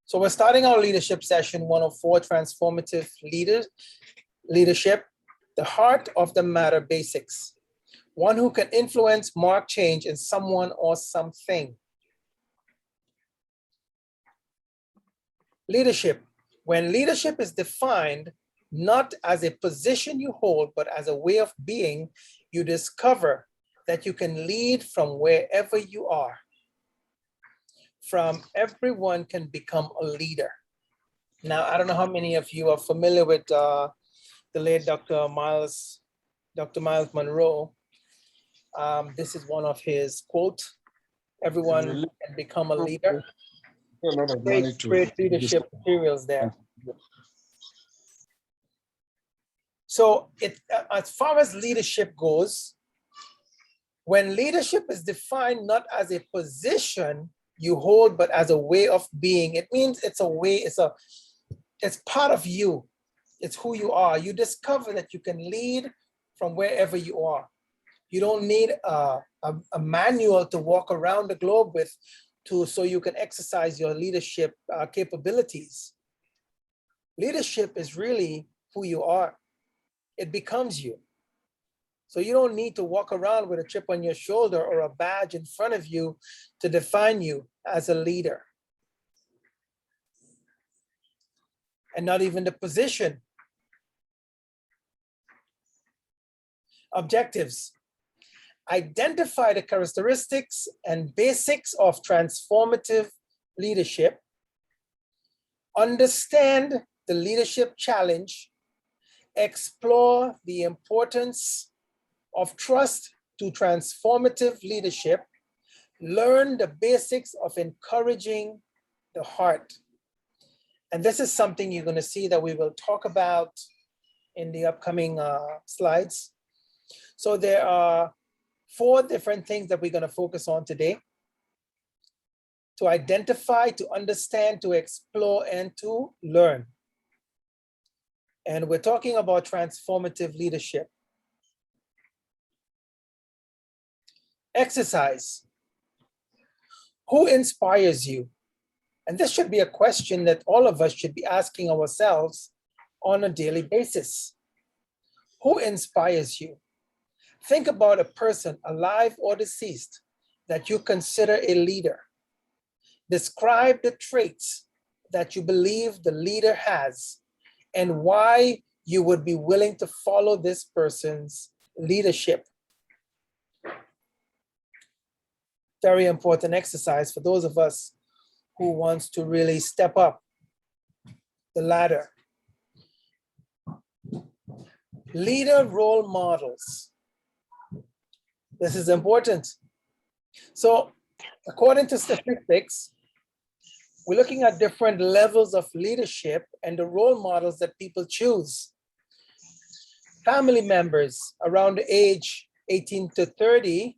So we're starting our leadership session 104, Transformative Leadership, the heart of the matter basics. One who can influence, mark change in someone or something. Leadership. When leadership is defined not as a position you hold, but as a way of being, you discover that you can lead from wherever you are. From everyone can become a leader. Now, I don't know how many of you are familiar with the late Dr. Miles Monroe. This is one of his quotes. Everyone can become a leader. Great leadership materials there. So as far as leadership goes, when leadership is defined not as a position you hold, but as a way of being, it means it's a way, it's part of you. It's who you are. You discover that you can lead from wherever you are. You don't need a manual to walk around the globe with so you can exercise your leadership capabilities. Leadership is really who you are. It becomes you. So you don't need to walk around with a chip on your shoulder or a badge in front of you to define you as a leader. And not even the position. Objectives. Identify the characteristics and basics of transformative leadership. Understand the leadership challenge. Explore the importance of trust to transformative leadership. Learn the basics of encouraging the heart. And this is something you're going to see that we will talk about in the upcoming slides. So there are 4 different things that we're going to focus on today: to identify, to understand, to explore, and to learn. And we're talking about transformative leadership. Exercise. Who inspires you? And this should be a question that all of us should be asking ourselves on a daily basis. Who inspires you? Think about a person, alive or deceased, that you consider a leader. Describe the traits that you believe the leader has and why you would be willing to follow this person's leadership. Very important exercise for those of us who wants to really step up the ladder. Leader role models. This is important. So according to statistics, we're looking at different levels of leadership and the role models that people choose. Family members around the age 18 to 30,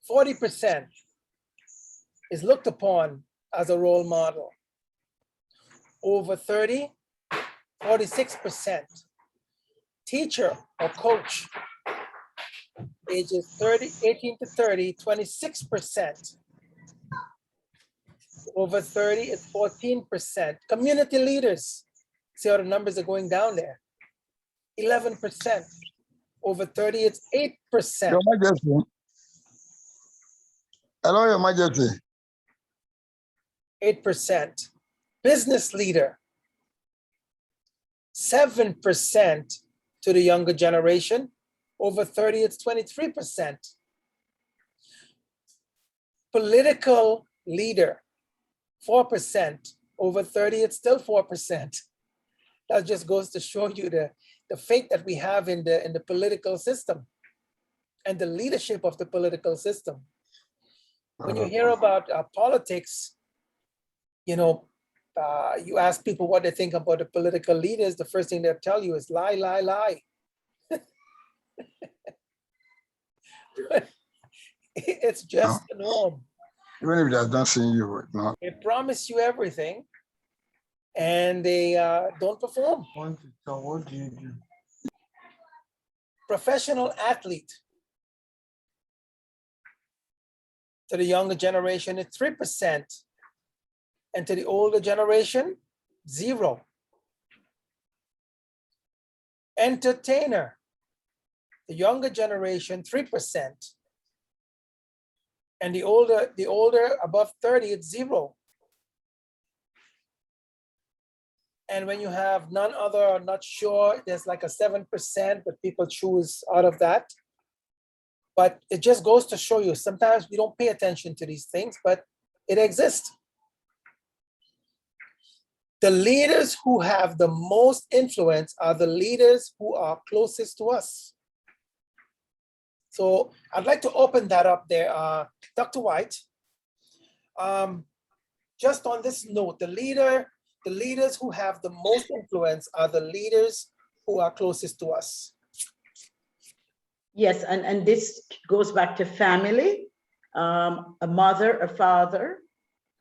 40% is looked upon as a role model. Over 30, 46%. Teacher or coach, ages 18 to 30, 26%. Over 30 is 14%. Community leaders, see how the numbers are going down there. 11%. Over 30, it's 8%. Your Majesty. Hello, Your Majesty. 8%. Business leader, 7% to the younger generation. Over 30, it's 23%. Political leader, 4%. Over 30, it's still 4%. That just goes to show you the fate that we have in the political system and the leadership of the political system. When you hear about politics, you know, you ask people what they think about the political leaders, the first thing they'll tell you is lie, lie, lie. It's just the norm. Even if they're not seeing you, no. They promise you everything and they don't perform. What do you do? Professional athlete. To the younger generation, it's 3%. And to the older generation, 0. Entertainer, the younger generation, 3%. And the older above 30, it's 0. And when you have none other or not sure, there's like a 7%, but people choose out of that. But it just goes to show you, sometimes we don't pay attention to these things, but it exists. The leaders who have the most influence are the leaders who are closest to us. So I'd like to open that up there, Dr. White. Just on this note, the leaders who have the most influence are the leaders who are closest to us. Yes, and this goes back to family, a mother, a father,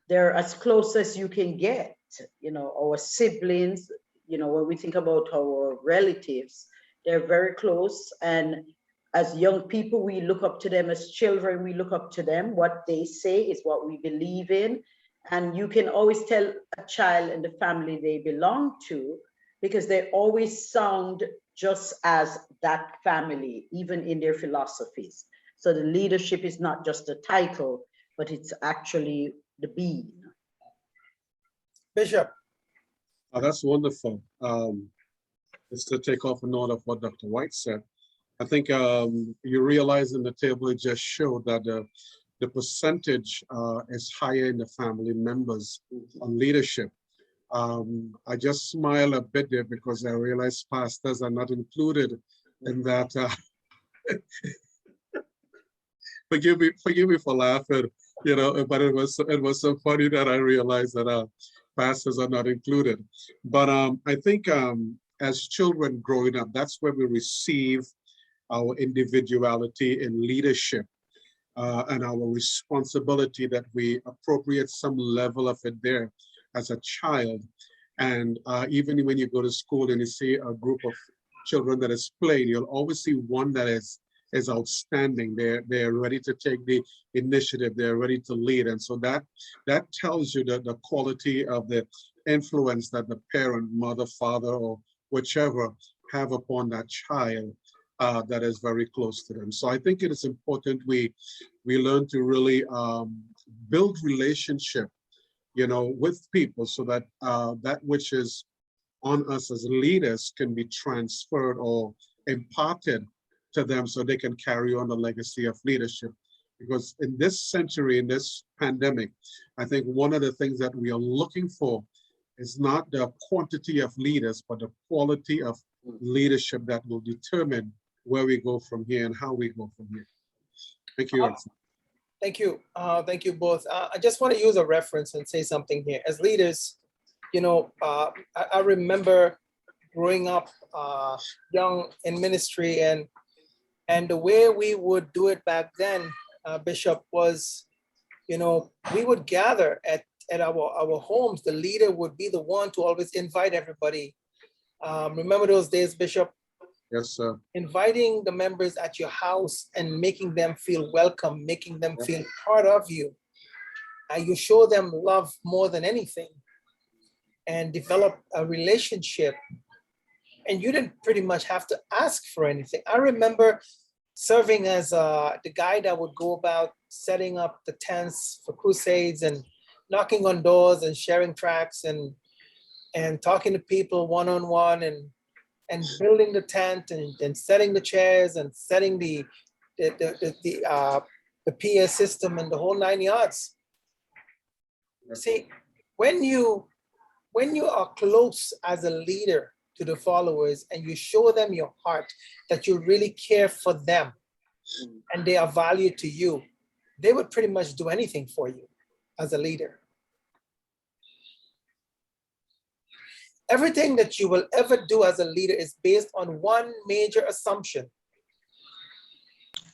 they're as close as you can get, you know, our siblings, you know, when we think about our relatives, they're very close. And as young people, we look up to them. As children, we look up to them. What they say is what we believe in. And you can always tell a child and the family they belong to, because they always sound just as that family, even in their philosophies. So the leadership is not just a title, but it's actually the being. Bishop. Oh, that's wonderful. Just to take off a note of what Dr. White said, I think you realize in the table it just showed that the percentage is higher in the family members on leadership. I just smile a bit there because I realize pastors are not included in that. Forgive me for laughing, you know, but it was so funny that I realized that pastors are not included. But I think as children growing up, that's where we receive our individuality in leadership and our responsibility that we appropriate some level of it there as a child. And even when you go to school and you see a group of children that is playing, you'll always see one that is outstanding. They're ready to take the initiative. They're ready to lead. And so that tells you the quality of the influence that the parent, mother, father, or whichever have upon that child that is very close to them. So I think it is important we learn to really build relationship, you know, with people, so that that which is on us as leaders can be transferred or imparted to them so they can carry on the legacy of leadership. Because in this century, in this pandemic, I think one of the things that we are looking for is not the quantity of leaders, but the quality of leadership that will determine where we go from here and how we go from here. Thank you. Thank you. Thank you both. I just want to use a reference and say something here. As leaders, you know, I remember growing up young in ministry, and the way we would do it back then, Bishop, was, you know, we would gather at our homes. The leader would be the one to always invite everybody. Remember those days, Bishop? Yes, sir. Inviting the members at your house and making them feel welcome, making them feel part of you. You show them love more than anything, and develop a relationship. And you didn't pretty much have to ask for anything. I remember serving as the guy that would go about setting up the tents for crusades and knocking on doors and sharing tracts and talking to people one-on-one and building the tent and setting the chairs and setting the PA system and the whole 9 yards. See, when you are close as a leader to the followers and you show them your heart, that you really care for them and they are valued to you, they would pretty much do anything for you as a leader. Everything that you will ever do as a leader is based on one major assumption.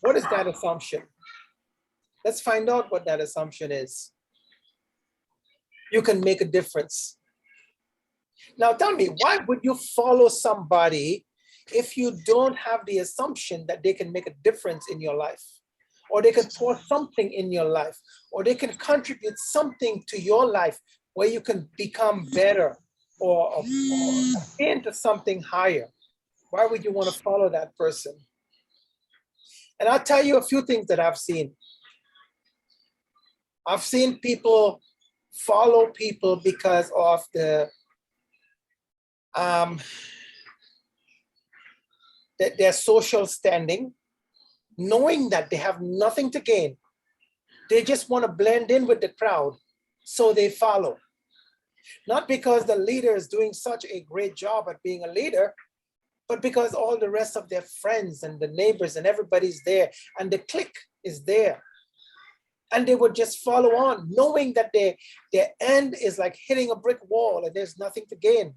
What is that assumption? Let's find out what that assumption is. You can make a difference. Now tell me, why would you follow somebody if you don't have the assumption that they can make a difference in your life, or they can pour something in your life, or they can contribute something to your life? where you can become better or into something higher, why would you want to follow that person? And I'll tell you a few things that I've seen. I've seen people follow people because of their social standing, knowing that they have nothing to gain. They just want to blend in with the crowd, so they follow. Not because the leader is doing such a great job at being a leader, but because all the rest of their friends and the neighbors and everybody's there and the clique is there. And they would just follow on, knowing that their end is like hitting a brick wall and there's nothing to gain.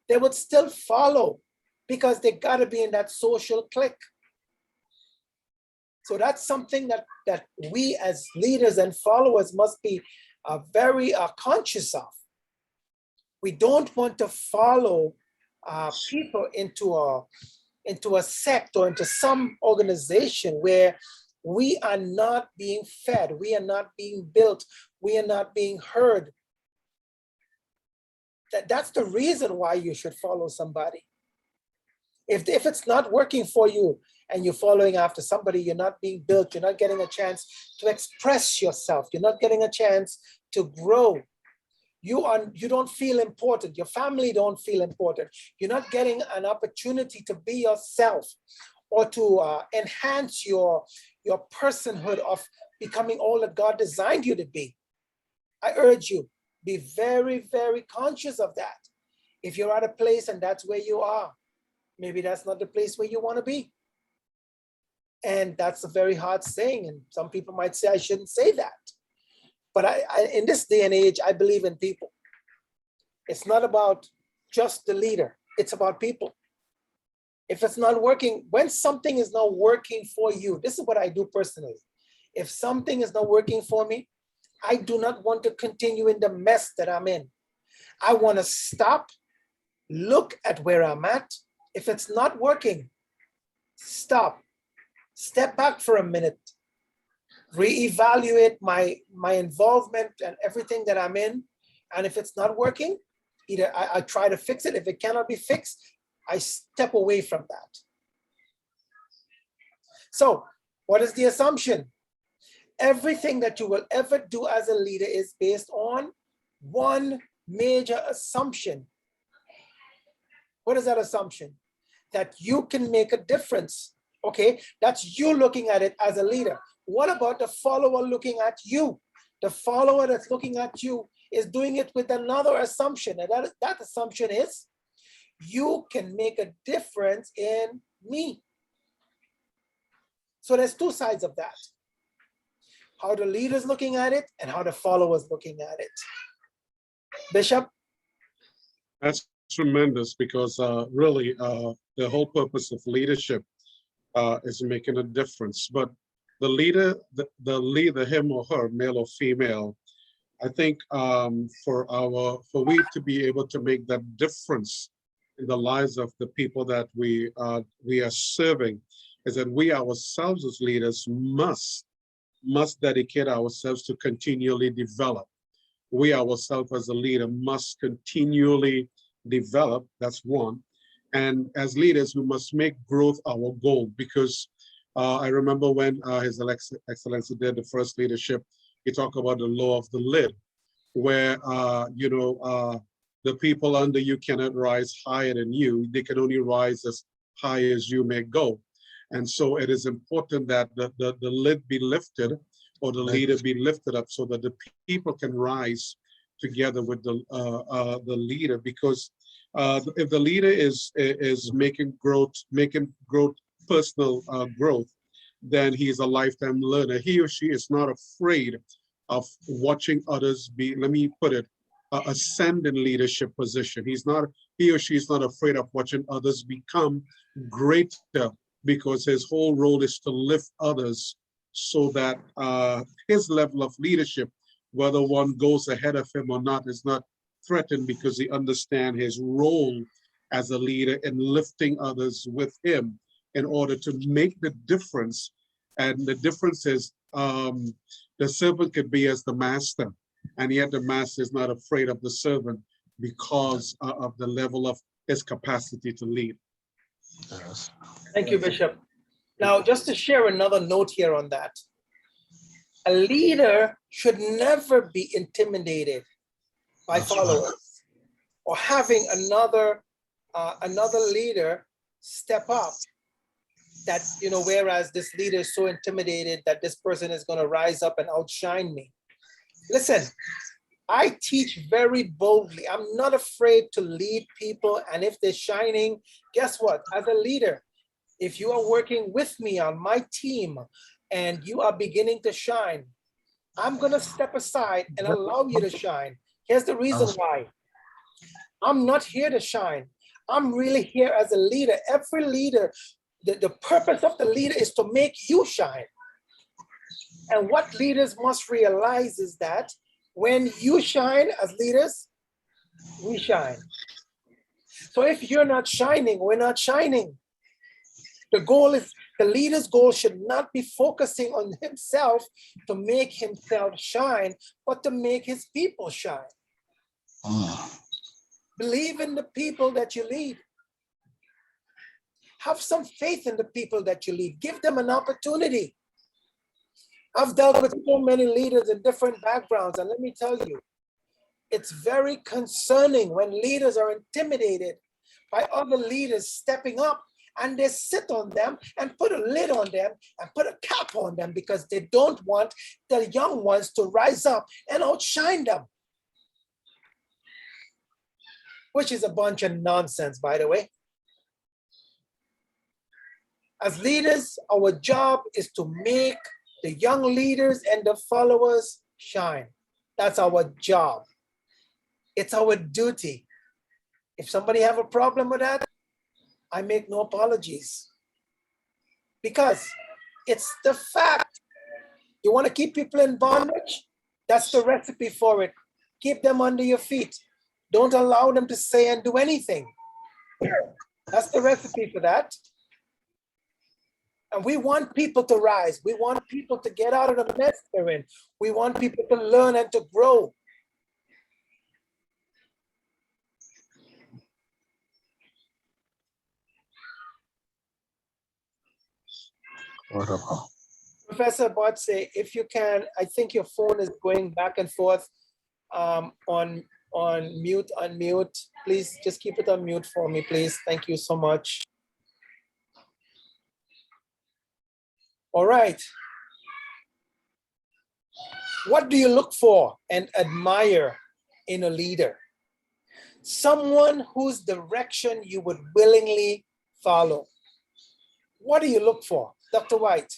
They would still follow because they got to be in that social clique. So that's something that we as leaders and followers must be very conscious of. We don't want to follow people into a sect or into some organization where we are not being fed, we are not being built, we are not being heard. That's the reason why you should follow somebody. If it's not working for you and you're following after somebody, you're not being built, you're not getting a chance to express yourself, you're not getting a chance to grow. You don't feel important, your family don't feel important. You're not getting an opportunity to be yourself or to enhance your personhood of becoming all that God designed you to be. I urge you, be very, very conscious of that. If you're at a place and that's where you are, maybe that's not the place where you want to be. And that's a very hard saying. And some people might say, I shouldn't say that. But in this day and age, I believe in people. It's not about just the leader. It's about people. If it's not working, when something is not working for you, this is what I do personally. If something is not working for me, I do not want to continue in the mess that I'm in. I want to stop, look at where I'm at. If it's not working, stop, step back for a minute, reevaluate my involvement and everything that I'm in. And if it's not working, either I try to fix it. If it cannot be fixed, I step away from that. So what is the assumption? Everything that you will ever do as a leader is based on one major assumption. What is that assumption? That you can make a difference. Okay, that's you looking at it as a leader. What about the follower looking at you? The follower that's looking at you is doing it with another assumption. And that assumption is, you can make a difference in me. So there's two sides of that. How the leader is looking at it and how the follower is looking at it. Bishop? That's tremendous, because really the whole purpose of leadership is making a difference. But the leader, the leader, him or her, male or female, I think for we to be able to make that difference in the lives of the people that we are serving, is that we ourselves as leaders must dedicate ourselves to continually develop. We ourselves as a leader must continually develop. That's one. And as leaders, we must make growth our goal, because I remember when His Excellency did the first leadership, he talked about the law of the lid, where the people under you cannot rise higher than you. They can only rise as high as you may go. And so it is important that the lid be lifted, or the leader be lifted up, so that the people can rise together with the leader. Because if the leader is making growth, personal growth, then he is a lifetime learner. He or she is not afraid of watching others be, let me put it, ascend in leadership position. He or she is not afraid of watching others become greater, because his whole role is to lift others, so that his level of leadership, whether one goes ahead of him or not, is not threatened, because he understands his role as a leader in lifting others with him in order to make the difference. And the difference is the servant could be as the master. and yet the master is not afraid of the servant because of the level of his capacity to lead. Yes. Thank you, Bishop. Now, just to share another note here on that, a leader should never be intimidated by That's right. followers or having another leader step up that, you know, whereas this leader is so intimidated that this person is going to rise up and outshine me. Listen, I teach very boldly. I'm not afraid to lead people. And if they're shining, guess what? As a leader, if you are working with me on my team and you are beginning to shine, I'm going to step aside and allow you to shine. Here's the reason why. I'm not here to shine. I'm really here as a leader. Every leader, the purpose of the leader is to make you shine. And what leaders must realize is that when you shine as leaders, we shine. So if you're not shining, we're not shining. The goal is, the leader's goal should not be focusing on himself to make himself shine, but to make his people shine. Believe in the people that you lead. Have some faith in the people that you lead. Give them an opportunity. I've dealt with so many leaders in different backgrounds, and let me tell you, it's very concerning when leaders are intimidated by other leaders stepping up, and they sit on them and put a lid on them and put a cap on them because they don't want the young ones to rise up and outshine them. Which is a bunch of nonsense, by the way. As leaders, our job is to make the young leaders and the followers shine. That's our job. It's our duty. If somebody have a problem with that, I make no apologies. Because it's the fact. You want to keep people in bondage? That's the recipe for it. Keep them under your feet. Don't allow them to say and do anything. That's the recipe for that. And we want people to rise. We want people to get out of the mess they're in. We want people to learn and to grow. Wonderful. Professor Botse, if you can, I think your phone is going back and forth on mute, unmute. Please just keep it on mute for me, please. Thank you so much. All right. What do you look for and admire in a leader? Someone whose direction you would willingly follow. What do you look for, Dr. White?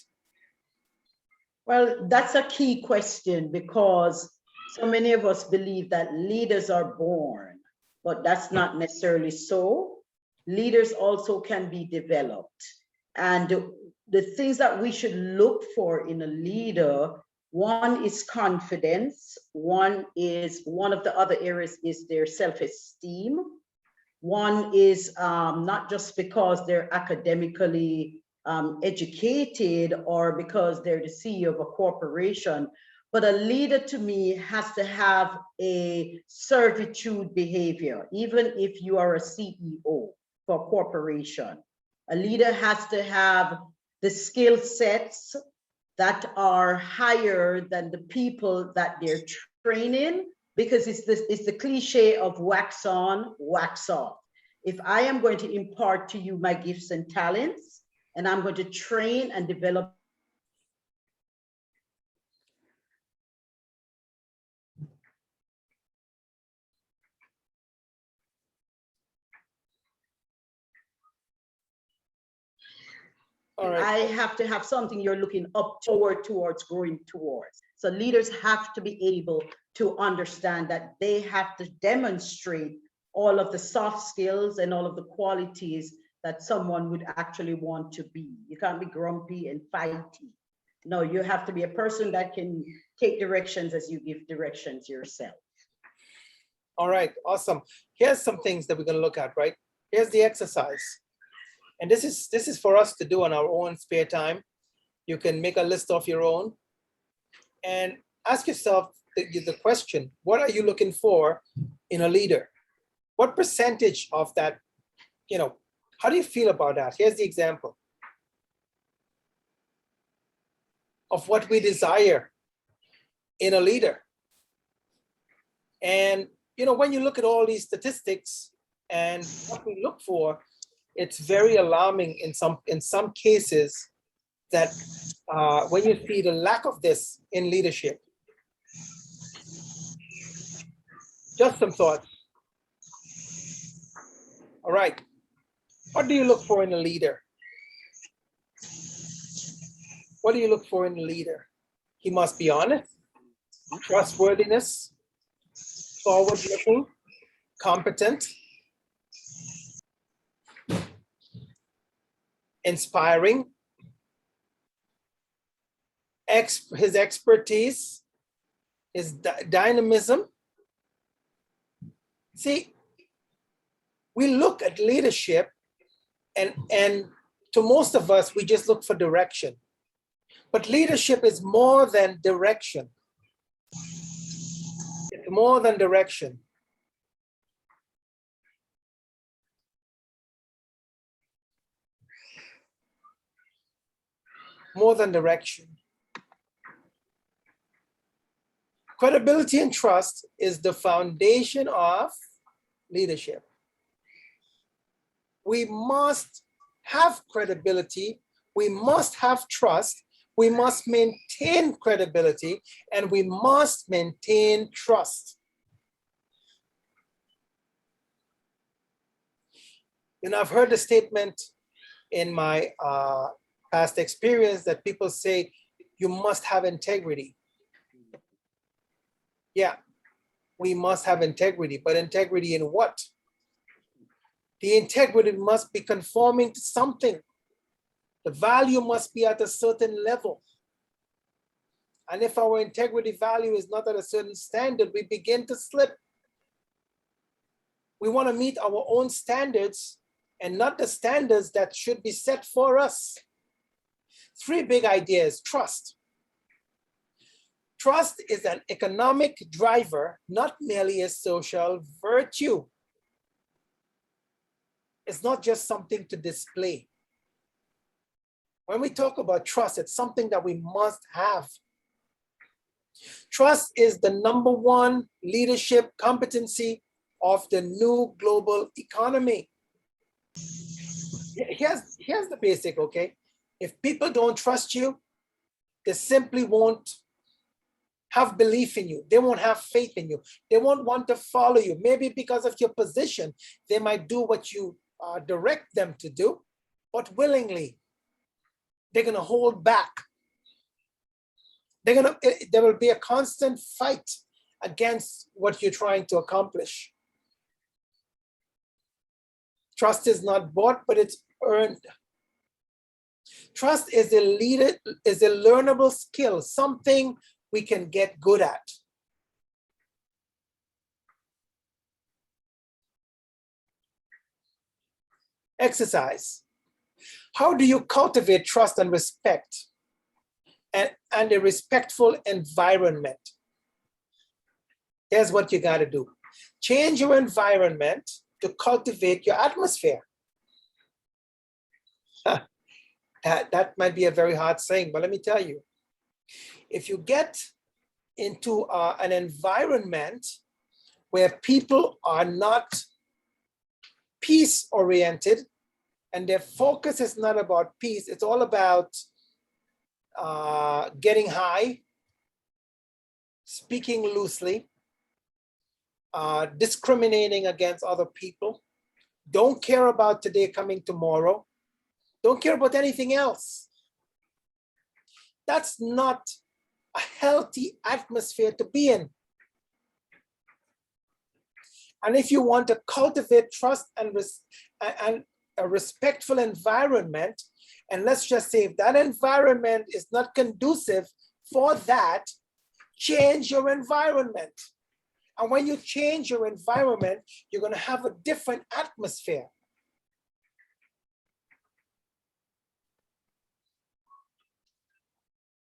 Well, that's a key question because so many of us believe that leaders are born, but that's not necessarily so. Leaders also can be developed. And the things that we should look for in a leader, one is confidence. One of the other areas is their self-esteem. One is not just because they're academically educated or because they're the CEO of a corporation, but a leader to me has to have a servitude behavior, even if you are a CEO for a corporation. A leader has to have the skill sets that are higher than the people that they're training, because it's the cliche of wax on, wax off. If I am going to impart to you my gifts and talents, and I'm going to train and develop. All right. I have to have something you're looking up towards, growing towards. So leaders have to be able to understand that they have to demonstrate all of the soft skills and all of the qualities that someone would actually want to be. You can't be grumpy and fighty. No, you have to be a person that can take directions as you give directions yourself. All right, awesome. Here's some things that we're going to look at, right? Here's the exercise. And this is for us to do on our own spare time. You can make a list of your own and ask yourself the question, what are you looking for in a leader? What percentage of that, how do you feel about that? Here's the example of what we desire in a leader. And, when you look at all these statistics and what we look for, it's very alarming in some cases that when you see the lack of this in leadership. Just some thoughts. All right. What do you look for in a leader? What do you look for in a leader? He must be honest, trustworthiness, forward-looking, competent, inspiring, his expertise, his dynamism. See, we look at leadership and to most of us, we just look for direction. But leadership is more than direction. It's more than direction. More than direction. Credibility and trust is the foundation of leadership. We must have credibility, we must have trust, we must maintain credibility, and we must maintain trust. I've heard the statement in my past experience that people say, you must have integrity. Yeah, we must have integrity, but integrity in what? The integrity must be conforming to something. The value must be at a certain level. And if our integrity value is not at a certain standard, we begin to slip. We want to meet our own standards and not the standards that should be set for us. 3 big ideas. Trust. Trust is an economic driver, not merely a social virtue. It's not just something to display. When we talk about trust, it's something that we must have. Trust is the #1 leadership competency of the new global economy. Here's the basic, okay? If people don't trust you, they simply won't have belief in you. They won't have faith in you. They won't want to follow you. Maybe because of your position, they might do what you direct them to do, but willingly, they're going to hold back. There will be a constant fight against what you're trying to accomplish. Trust is not bought, but it's earned. Trust is a learnable skill, something we can get good at. Exercise. How do you cultivate trust and respect and a respectful environment? Here's what you got to do. Change your environment to cultivate your atmosphere. That might be a very hard saying, but let me tell you, if you get into an environment where people are not peace-oriented and their focus is not about peace, it's all about getting high, speaking loosely, discriminating against other people, don't care about today coming tomorrow, don't care about anything else. That's not a healthy atmosphere to be in. And if you want to cultivate trust and a respectful environment, and let's just say if that environment is not conducive for that, change your environment. And when you change your environment, you're going to have a different atmosphere.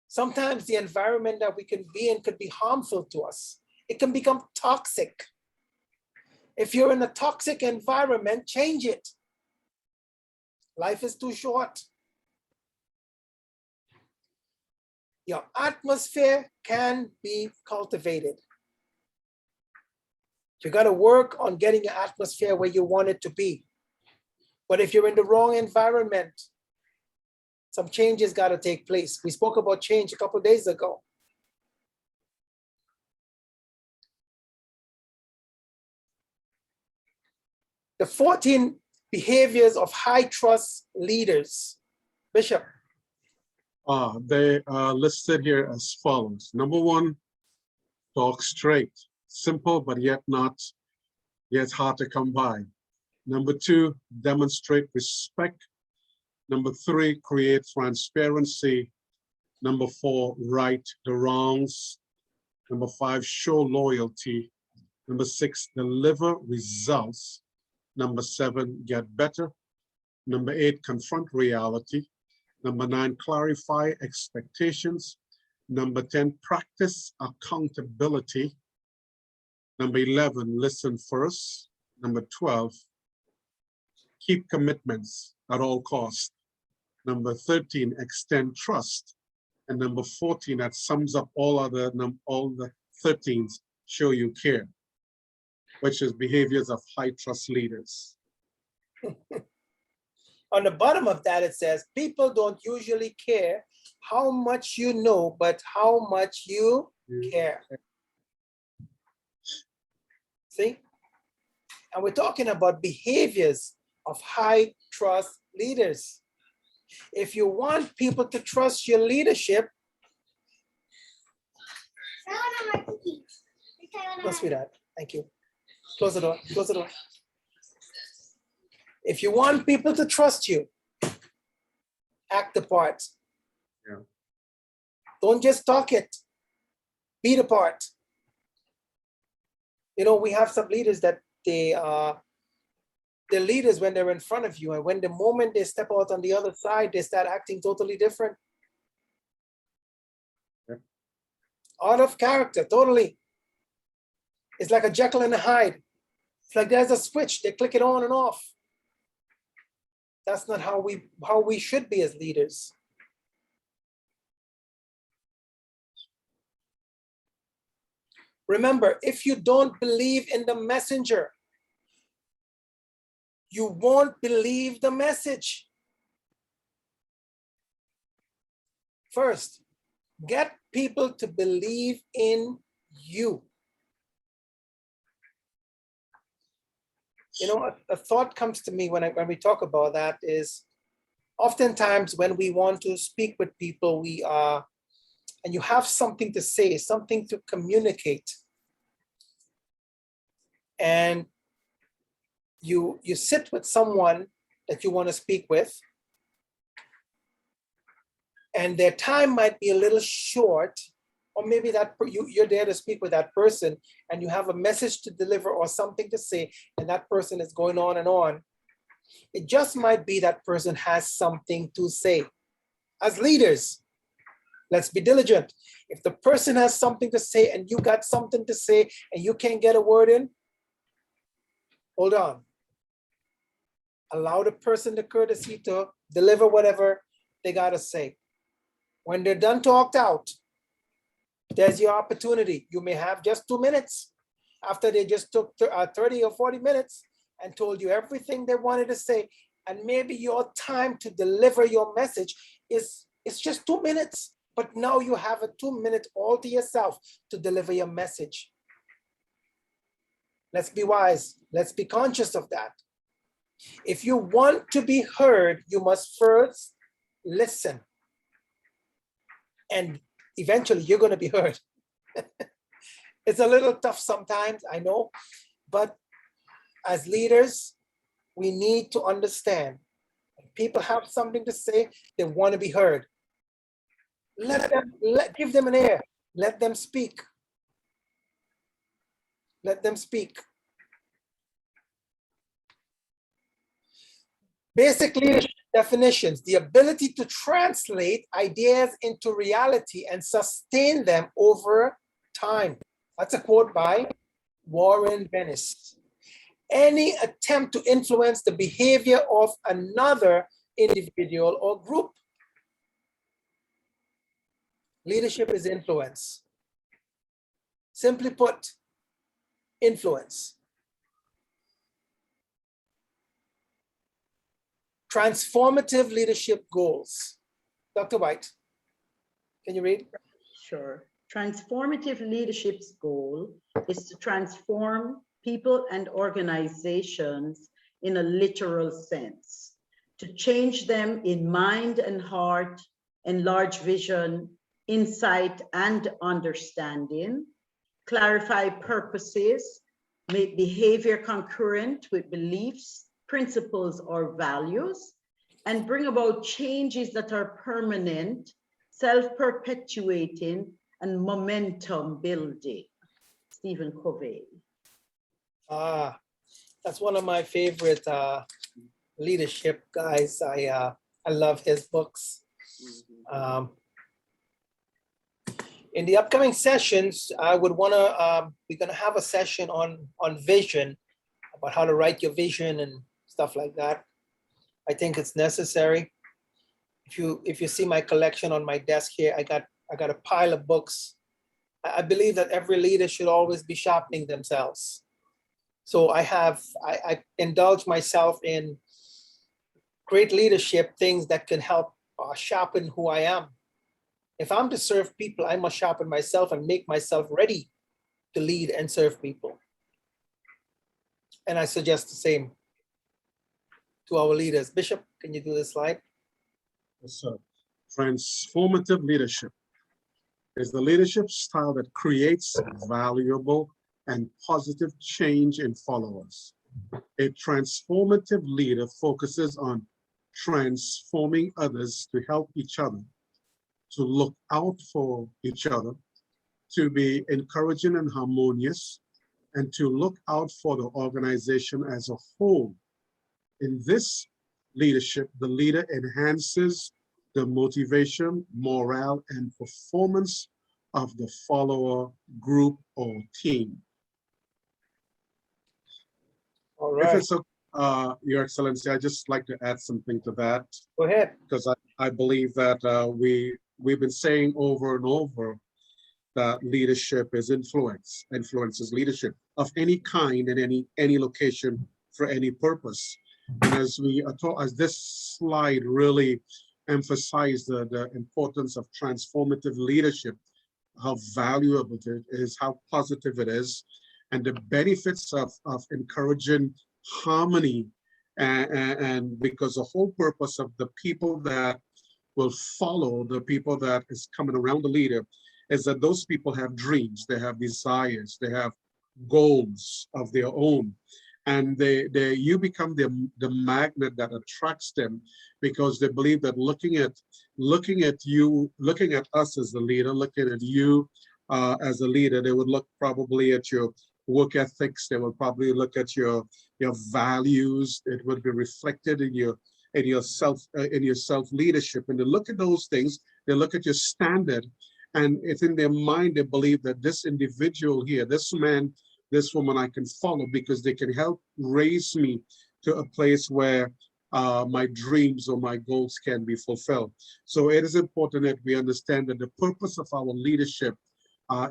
Sometimes the environment that we can be in could be harmful to us. It can become toxic. If you're in a toxic environment, change it. Life is too short. Your atmosphere can be cultivated. You got to work on getting your atmosphere where you want it to be. But if you're in the wrong environment, some changes got to take place. We spoke about change a couple of days ago. The 14 behaviors of high trust leaders. Bishop. They are listed here as follows. Number one, talk straight. Simple, but yet hard to come by. Number two, demonstrate respect. Number three, create transparency. Number four, right the wrongs. Number five, show loyalty. Number six, deliver results. Number seven, get better. Number eight, confront reality. Number nine, clarify expectations. Number 10, practice accountability. Number 11, listen first. Number 12, keep commitments at all costs. Number 13, extend trust. And number 14, that sums up all the 13s, show you care, which is behaviors of high trust leaders. On the bottom of that, it says, people don't usually care how much you know, but how much you care. See? And we're talking about behaviors of high trust leaders. If you want people to trust your leadership, no, sweetheart, thank you. Close the door, close the door. If you want people to trust you, act the part. Yeah. Don't just talk it, be the part. You know, we have some leaders that they're leaders when they're in front of you, and when the moment they step out on the other side, they start acting totally different. Yeah. Out of character, totally. It's like a Jekyll and a Hyde. It's like there's a switch, they click it on and off. That's not how we should be as leaders. Remember, if you don't believe in the messenger, you won't believe the message. First, get people to believe in you. You know, a thought comes to me when we talk about that is, oftentimes when we want to speak with people, and you have something to say, something to communicate, and you sit with someone that you want to speak with, and their time might be a little short, or maybe that you're there to speak with that person and you have a message to deliver or something to say, and that person is going on and on. It just might be that person has something to say. As leaders, let's be diligent. If the person has something to say and you got something to say and you can't get a word in, hold on. Allow the person the courtesy to deliver whatever they got to say. When they're done talked out, there's your opportunity. You may have just 2 minutes after they just took 30 or 40 minutes and told you everything they wanted to say. And maybe your time to deliver your message is just 2 minutes, but now you have a 2 minute all to yourself to deliver your message. Let's be wise. Let's be conscious of that. If you want to be heard, you must first listen. And eventually you're going to be heard. It's a little tough sometimes, I know, but as leaders, we need to understand when people have something to say, they want to be heard. Give them an ear. Let them speak. Let them speak. Basic leadership Definitions: the ability to translate ideas into reality and sustain them over time. That's a quote by Warren Bennis. Any attempt to influence the behavior of another individual or group. Leadership is influence. Simply put, influence. Transformative leadership goals. Dr. White, can you read? Sure. Transformative leadership's goal is to transform people and organizations in a literal sense, to change them in mind and heart, enlarge vision, insight, and understanding, clarify purposes, make behavior concurrent with beliefs, principles, or values, and bring about changes that are permanent, self-perpetuating, and momentum building. Stephen Covey. That's one of my favorite leadership guys. I love his books. In the upcoming sessions, I would want to, we're going to have a session on vision, about how to write your vision and stuff like that. I think it's necessary. If you see my collection on my desk here, I got a pile of books. I believe that every leader should always be sharpening themselves. So I indulge myself in great leadership things that can help sharpen who I am. If I'm to serve people, I must sharpen myself and make myself ready to lead and serve people. And I suggest the same to our leaders. Bishop, can you do this slide? Yes, sir. Transformative leadership is the leadership style that creates valuable and positive change in followers. A transformative leader focuses on transforming others to help each other, to look out for each other, to be encouraging and harmonious, and to look out for the organization as a whole. In this leadership, the leader enhances the motivation, morale, and performance of the follower, group, or team. All right. If it's Your Excellency, I'd just like to add something to that. Go ahead. Because I believe that we've been saying over and over that leadership is influence. Influence is leadership of any kind in any location for any purpose. And as this slide really emphasized the importance of transformative leadership, how valuable it is, how positive it is, and the benefits of encouraging harmony, and because the whole purpose of the people that will follow, the people that is coming around the leader, is that those people have dreams, they have desires, they have goals of their own. And you become the magnet that attracts them, because they believe that looking at us as the leader, looking at you as a leader, they would look probably at your work ethics, they will probably look at your values, it would be reflected in your self leadership. And they look at those things, they look at your standard, and if in their mind they believe that this individual here, this man, this woman, I can follow because they can help raise me to a place where my dreams or my goals can be fulfilled. So it is important that we understand that the purpose of our leadership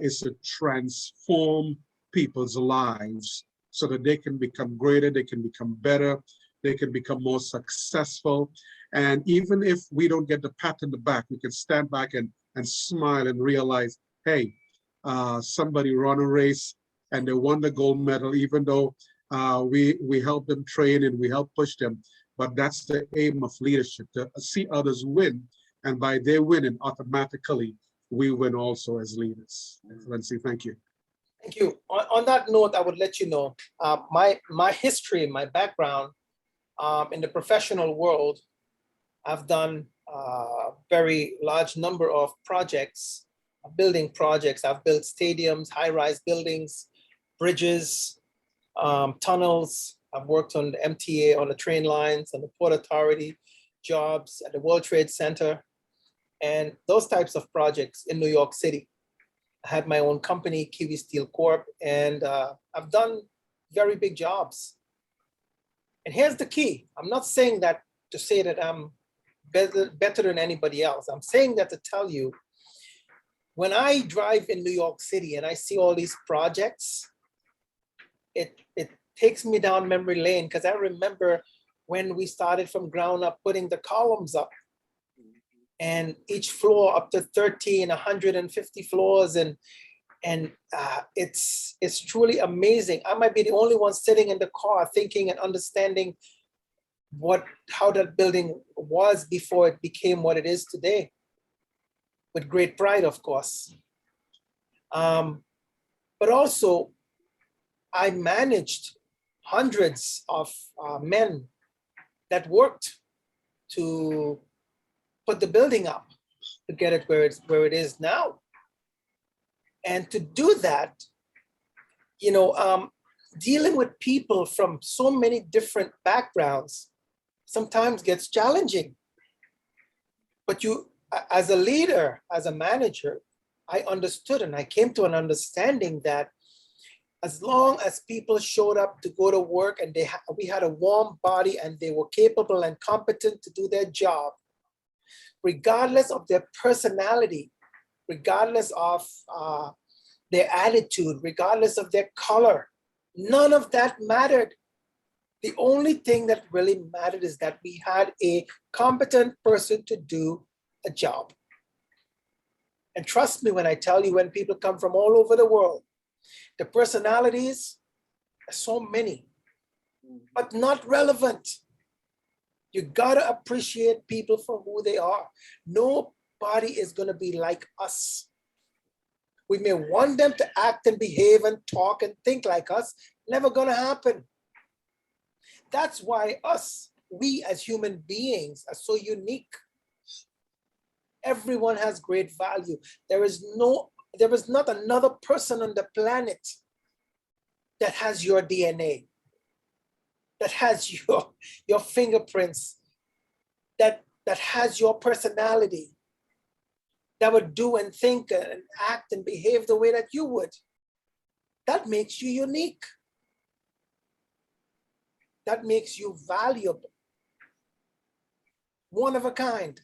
is to transform people's lives so that they can become greater, they can become better, they can become more successful. And even if we don't get the pat in the back, we can stand back and smile and realize, hey, somebody run a race and they won the gold medal, even though we help them train and we help push them. But that's the aim of leadership, to see others win. And by their winning, automatically, we win also as leaders. Excellency, thank you. Thank you. On that note, I would let you know, my history, my background in the professional world, I've done a very large number of projects, building projects. I've built stadiums, high-rise buildings, bridges, tunnels. I've worked on the MTA, on the train lines, on the Port Authority, jobs at the World Trade Center and those types of projects in New York City. I had my own company, Kiwi Steel Corp, and I've done very big jobs. And here's the key. I'm not saying that to say that I'm better than anybody else. I'm saying that to tell you, when I drive in New York City and I see all these projects, it takes me down memory lane, because I remember when we started from ground up putting the columns up, and each floor up to 150 floors, and it's truly amazing. I might be the only one sitting in the car thinking and understanding how that building was before it became what it is today, with great pride, of course. But also, I managed hundreds of men that worked to put the building up to get it where it is now. And to do that, dealing with people from so many different backgrounds sometimes gets challenging. But you, as a leader, as a manager, I understood, and I came to an understanding that as long as people showed up to go to work and we had a warm body and they were capable and competent to do their job, regardless of their personality, regardless of their attitude, regardless of their color, none of that mattered. The only thing that really mattered is that we had a competent person to do a job. And trust me when I tell you, when people come from all over the world, the personalities are so many, but not relevant. You gotta appreciate people for who they are. Nobody is gonna be like us. We may want them to act and behave and talk and think like us, never gonna happen. That's why we as human beings are so unique. Everyone has great value. There is not another person on the planet that has your DNA, that has your fingerprints, that has your personality, that would do and think and act and behave the way that you would. That makes you unique. That makes you valuable. One of a kind.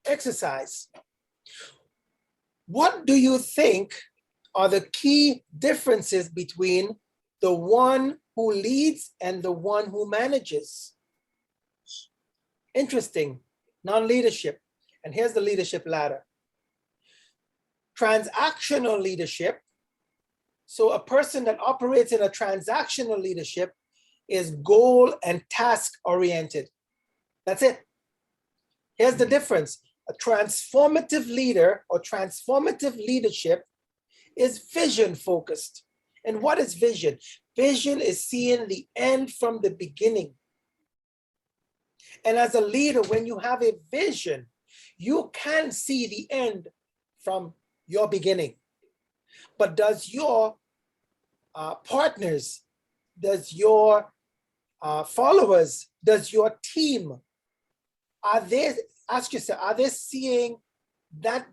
Exercise. What do you think are the key differences between the one who leads and the one who manages? Interesting, non-leadership. And here's the leadership ladder. Transactional leadership. So a person that operates in a transactional leadership is goal and task oriented. That's it. Here's the difference. A transformative leader or transformative leadership is vision focused. And what is vision? Vision is seeing the end from the beginning. And as a leader, when you have a vision, you can see the end from your beginning. But does your partners, does your followers, does your team, ask yourself, are they seeing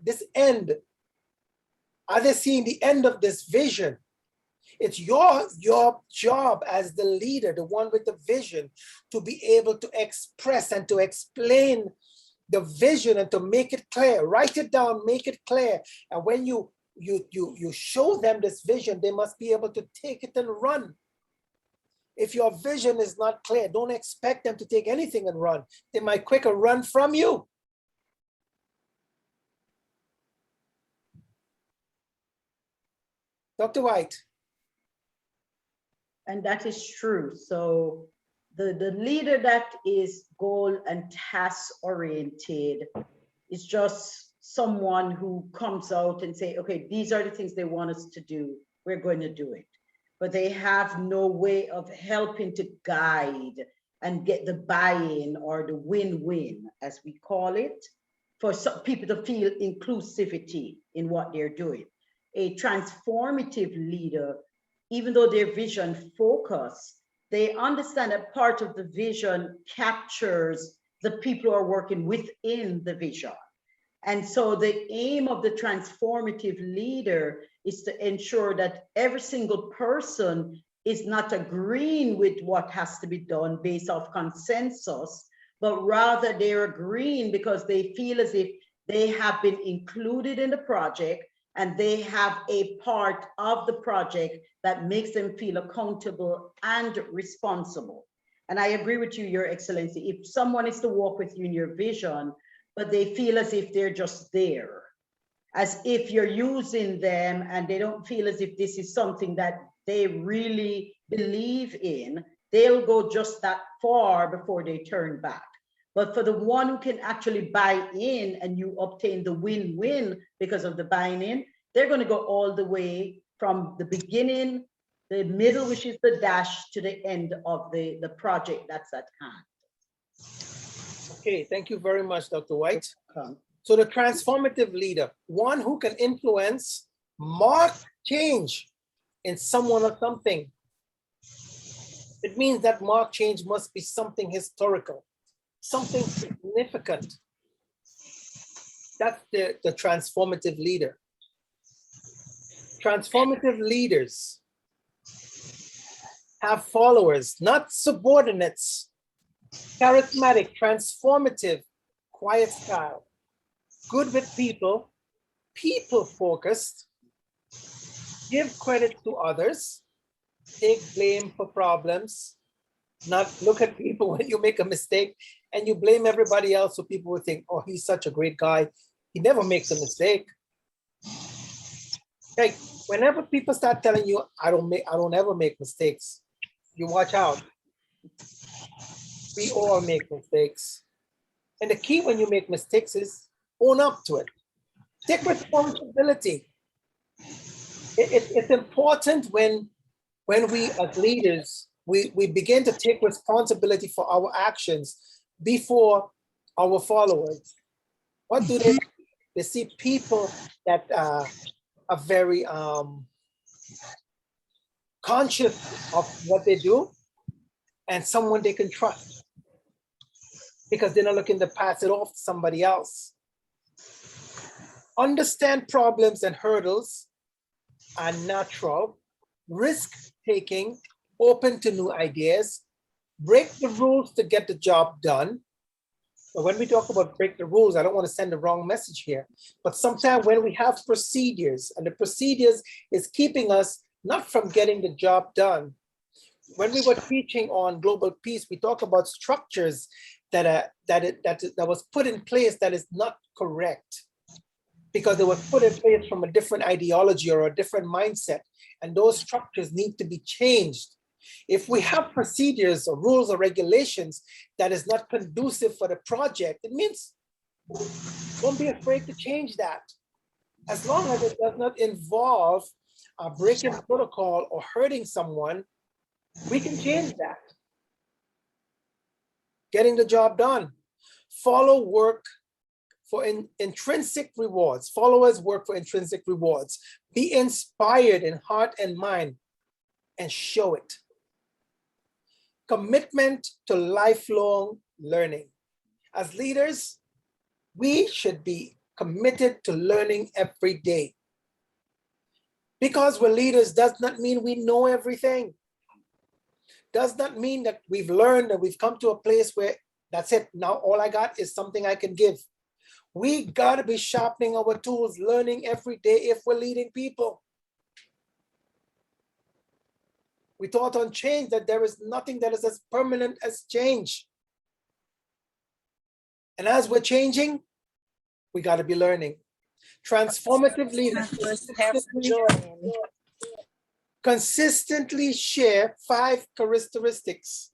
this end? Are they seeing the end of this vision? It's your job as the leader, the one with the vision, to be able to express and to explain the vision and to make it clear. Write it down, make it clear. And when you show them this vision, they must be able to take it and run. If your vision is not clear, don't expect them to take anything and run. They might quicker run from you. Dr. White. And that is true. So the leader that is goal and task oriented is just someone who comes out and say, okay, these are the things they want us to do. We're going to do it. But they have no way of helping to guide and get the buy-in or the win-win, as we call it, for some people to feel inclusivity in what they're doing. A transformative leader, even though their vision focus, they understand that part of the vision captures the people who are working within the vision. And so the aim of the transformative leader is to ensure that every single person is not agreeing with what has to be done based off consensus, but rather they're agreeing because they feel as if they have been included in the project and they have a part of the project that makes them feel accountable and responsible. And I agree with you, Your Excellency. If someone is to walk with you in your vision, but they feel as if they're just there, as if you're using them and they don't feel as if this is something that they really believe in, they'll go just that far before they turn back. But for the one who can actually buy in and you obtain the win-win because of the buying in, they're going to go all the way from the beginning, the middle, which is the dash, to the end of the project that's at hand. Okay, thank you very much, Dr. White. So the transformative leader, one who can influence, mark change in someone or something. It means that mark change must be something historical, something significant. That's the transformative leader. Transformative leaders have followers, not subordinates. Charismatic, transformative, quiet style, good with people, people-focused, give credit to others, take blame for problems, not look at people when you make a mistake and you blame everybody else, so people will think, oh, he's such a great guy. He never makes a mistake. Like, whenever people start telling you, I don't ever make mistakes, you watch out. We all make mistakes. And the key when you make mistakes is own up to it. Take responsibility. It's important when we as leaders, we begin to take responsibility for our actions before our followers. What do they see? They see people that are very conscious of what they do and someone they can trust, because they're not looking to pass it off to somebody else. Understand problems and hurdles are natural, risk-taking, open to new ideas, break the rules to get the job done. But when we talk about break the rules, I don't want to send the wrong message here, but sometimes when we have procedures and the procedures is keeping us not from getting the job done. When we were teaching on global peace, we talk about structures that was put in place that is not correct, because they were put in place from a different ideology or a different mindset, and those structures need to be changed. If we have procedures or rules or regulations that is not conducive for the project, it means don't be afraid to change that. As long as it does not involve breaking protocol or hurting someone, we can change that. Getting the job done. Follow work for intrinsic rewards. Followers work for intrinsic rewards. Be inspired in heart and mind and show it. Commitment to lifelong learning. As leaders, we should be committed to learning every day. Because we're leaders does not mean we know everything. Does not mean that we've learned and we've come to a place where that's it. Now all I got is something I can give. We gotta be sharpening our tools, learning every day if we're leading people. We taught on change that there is nothing that is as permanent as change. And as we're changing, we gotta be learning. Transformative leaders consistently share 5 characteristics.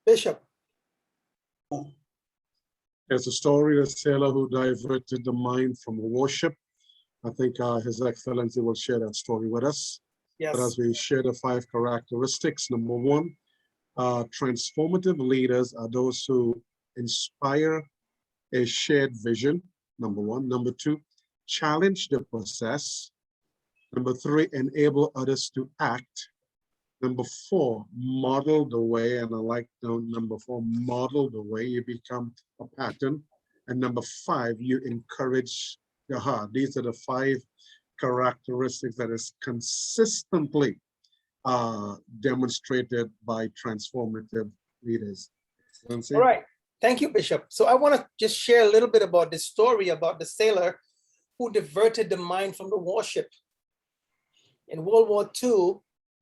Bishop. There's a story of a sailor who diverted the mind from worship. I think His Excellency will share that story with us. Yes. But as we share the 5 characteristics, number 1, transformative leaders are those who inspire a shared vision, number 1. Number 2, challenge the process. Number 3, enable others to act. Number 4, model the way, and I like number 4, model the way. You become a pattern. And number 5, you encourage your heart. These are the 5 characteristics that is consistently demonstrated by transformative leaders. Excellency? All right. Thank you, Bishop. So I want to just share a little bit about this story about the sailor who diverted the mine from the warship. In World War II,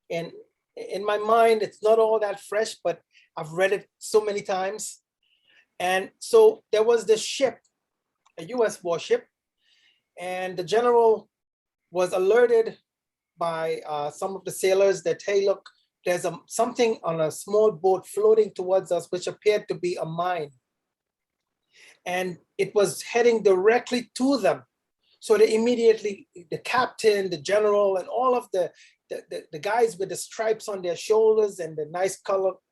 and in my mind, it's not all that fresh, but I've read it so many times. And so there was this ship, a US warship, and the general was alerted by some of the sailors that, hey, look, there's something on a small boat floating towards us, which appeared to be a mine. And it was heading directly to them. So they immediately, the captain, the general, and all of the guys with the stripes on their shoulders and the nice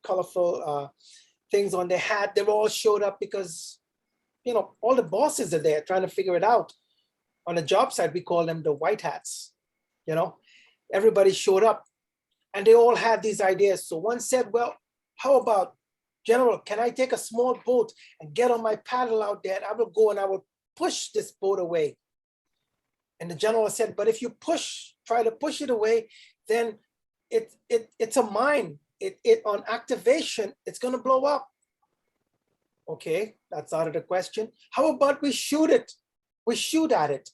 colorful things on their hat, they all showed up because, you know, all the bosses are there trying to figure it out. On a job site, we call them the white hats. You know, everybody showed up and they all had these ideas. So one said, well, how about, General, can I take a small boat and get on my paddle out there? And I will go and I will push this boat away. And the general said, but if you try to push it away, then it's a mine. It on activation, it's going to blow up. Okay, that's out of the question. How about we shoot it? We shoot at it,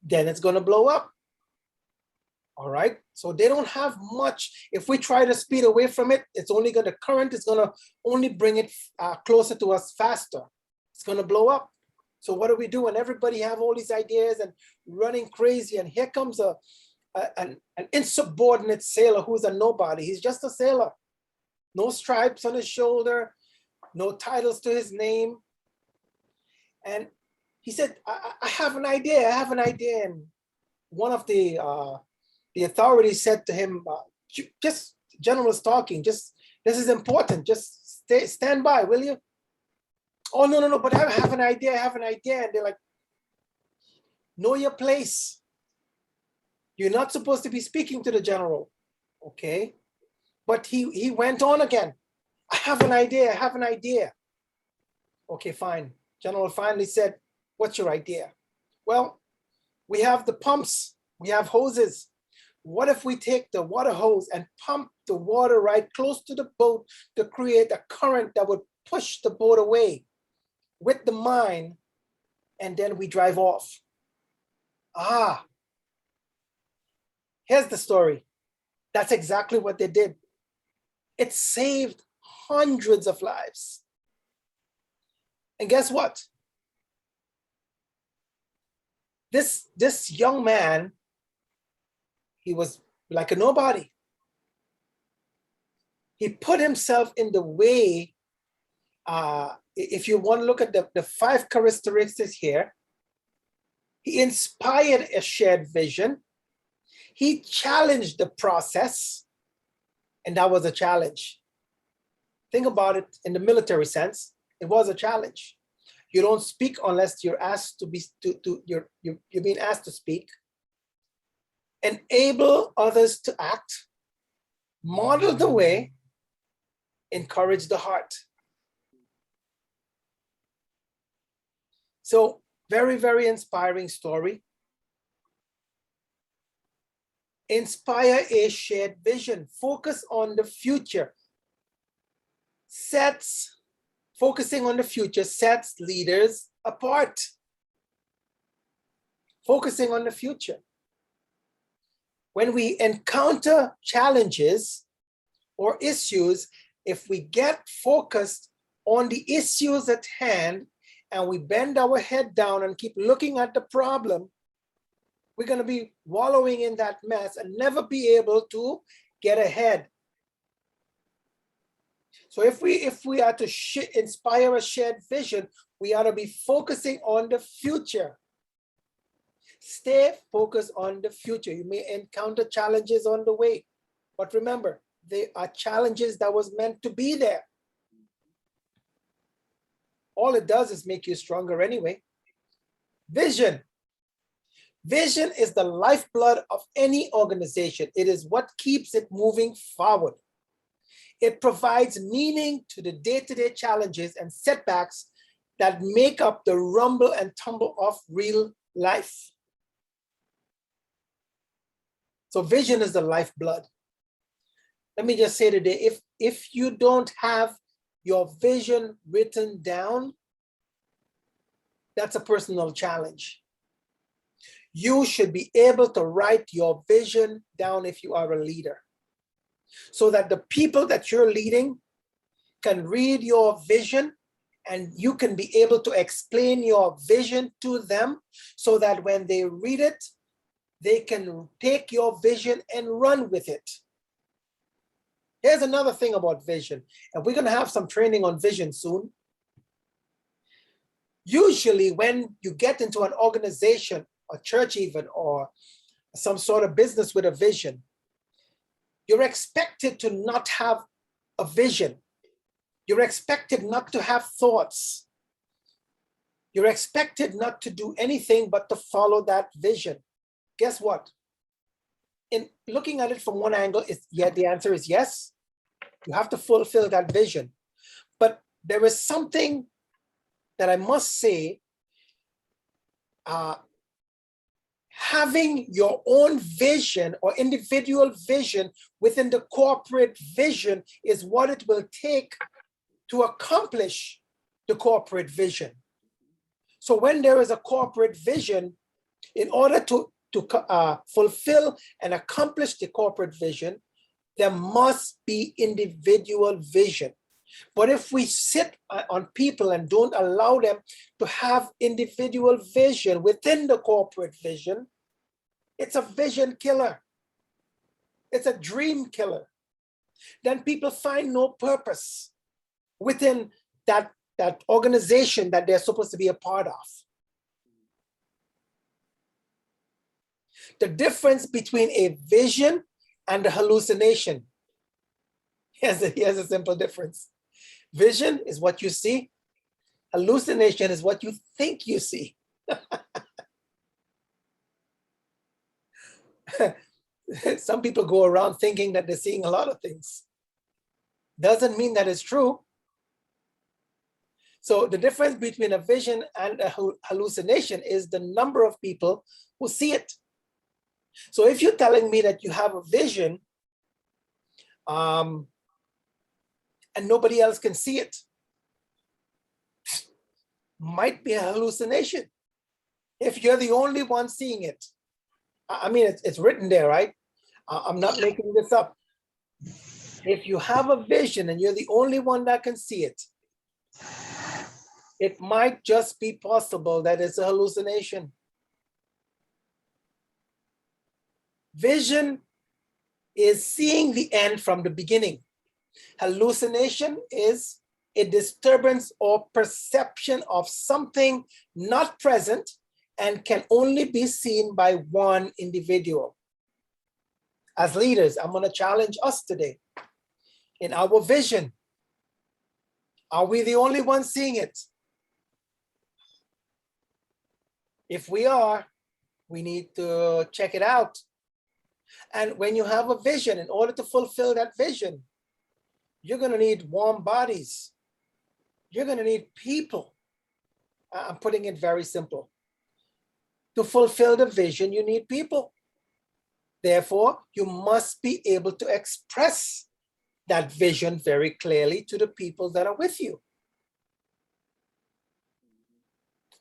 then it's going to blow up. All right, so they don't have much. If we try to speed away from it, it's only going to, current is going to only bring it closer to us faster. It's going to blow up. So what do we do? And everybody have all these ideas and running crazy. And here comes an insubordinate sailor who's a nobody. He's just a sailor. No stripes on his shoulder, no titles to his name. And he said, I have an idea, I have an idea. And one of the authorities said to him, just, General is talking, just, this is important, just stand by, will you? Oh, no, but I have an idea, I have an idea. And they're like, know your place. You're not supposed to be speaking to the general, okay? But he went on again. I have an idea, I have an idea. Okay, fine. General finally said, what's your idea? Well, we have the pumps, we have hoses. What if we take the water hose and pump the water right close to the boat to create a current that would push the boat away with the mine, and then we drive off. Ah, here's the story. That's exactly what they did. It saved hundreds of lives. And guess what? This young man, he was like a nobody. He put himself in the way. If you want to look at the 5 characteristics here, he inspired a shared vision. He challenged the process, and that was a challenge. Think about it in the military sense. It was a challenge. You don't speak unless you're asked to be. You're being asked to speak. Enable others to act. Model the way. Encourage the heart. So very, very inspiring story. Inspire a shared vision. Focus on the future. Focusing on the future sets leaders apart. Focusing on the future. When we encounter challenges or issues, if we get focused on the issues at hand and we bend our head down and keep looking at the problem, we're going to be wallowing in that mess and never be able to get ahead. So if we are to inspire a shared vision, we ought to be focusing on the future. Stay focused on the future. You may encounter challenges on the way, but remember, they are challenges that was meant to be there. All it does is make you stronger anyway. Vision. Vision is the lifeblood of any organization. It is what keeps it moving forward. It provides meaning to the day-to-day challenges and setbacks that make up the rumble and tumble of real life. So vision is the lifeblood. Let me just say today, if you don't have your vision written down, that's a personal challenge. You should be able to write your vision down if you are a leader, so that the people that you're leading can read your vision and you can be able to explain your vision to them, so that when they read it, they can take your vision and run with it. Here's another thing about vision, and we're going to have some training on vision soon. Usually when you get into an organization, a church even, or some sort of business with a vision, you're expected to not have a vision. You're expected not to have thoughts. You're expected not to do anything but to follow that vision. Guess what? In looking at it from one angle, the answer is yes. You have to fulfill that vision. But there is something that I must say, having your own vision or individual vision within the corporate vision is what it will take to accomplish the corporate vision. So when there is a corporate vision, in order to fulfill and accomplish the corporate vision, there must be individual vision. But if we sit on people and don't allow them to have individual vision within the corporate vision, it's a vision killer. It's a dream killer. Then people find no purpose within that organization that they're supposed to be a part of. The difference between a vision and a hallucination. Here's a simple difference. Vision is what you see. Hallucination is what you think you see. Some people go around thinking that they're seeing a lot of things. Doesn't mean that it's true. So the difference between a vision and a hallucination is the number of people who see it. So if you're telling me that you have a vision, and nobody else can see it, might be a hallucination. If you're the only one seeing it. I mean, it's written there, right? I'm not making this up. If you have a vision and you're the only one that can see it, it might just be possible that it's a hallucination. Vision is seeing the end from the beginning. Hallucination is a disturbance or perception of something not present and can only be seen by one individual. As leaders, I'm going to challenge us today. In our vision, are we the only ones seeing it? If we are, we need to check it out. And when you have a vision, in order to fulfill that vision, you're going to need warm bodies. You're going to need people. I'm putting it very simple. To fulfill the vision, you need people. Therefore, you must be able to express that vision very clearly to the people that are with you.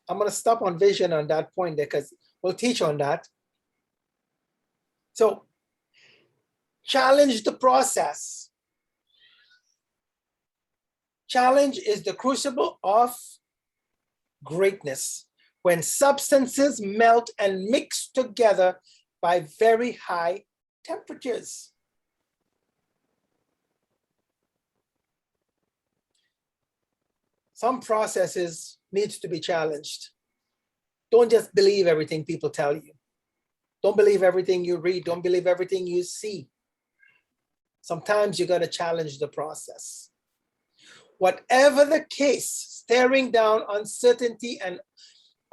I'm going to stop on vision on that point there because we'll teach on that. So, challenge the process. Challenge is the crucible of greatness when substances melt and mix together by very high temperatures. Some processes needs to be challenged. Don't just believe everything people tell you. Don't believe everything you read. Don't believe everything you see. Sometimes you got to challenge the process. Whatever the case, staring down uncertainty and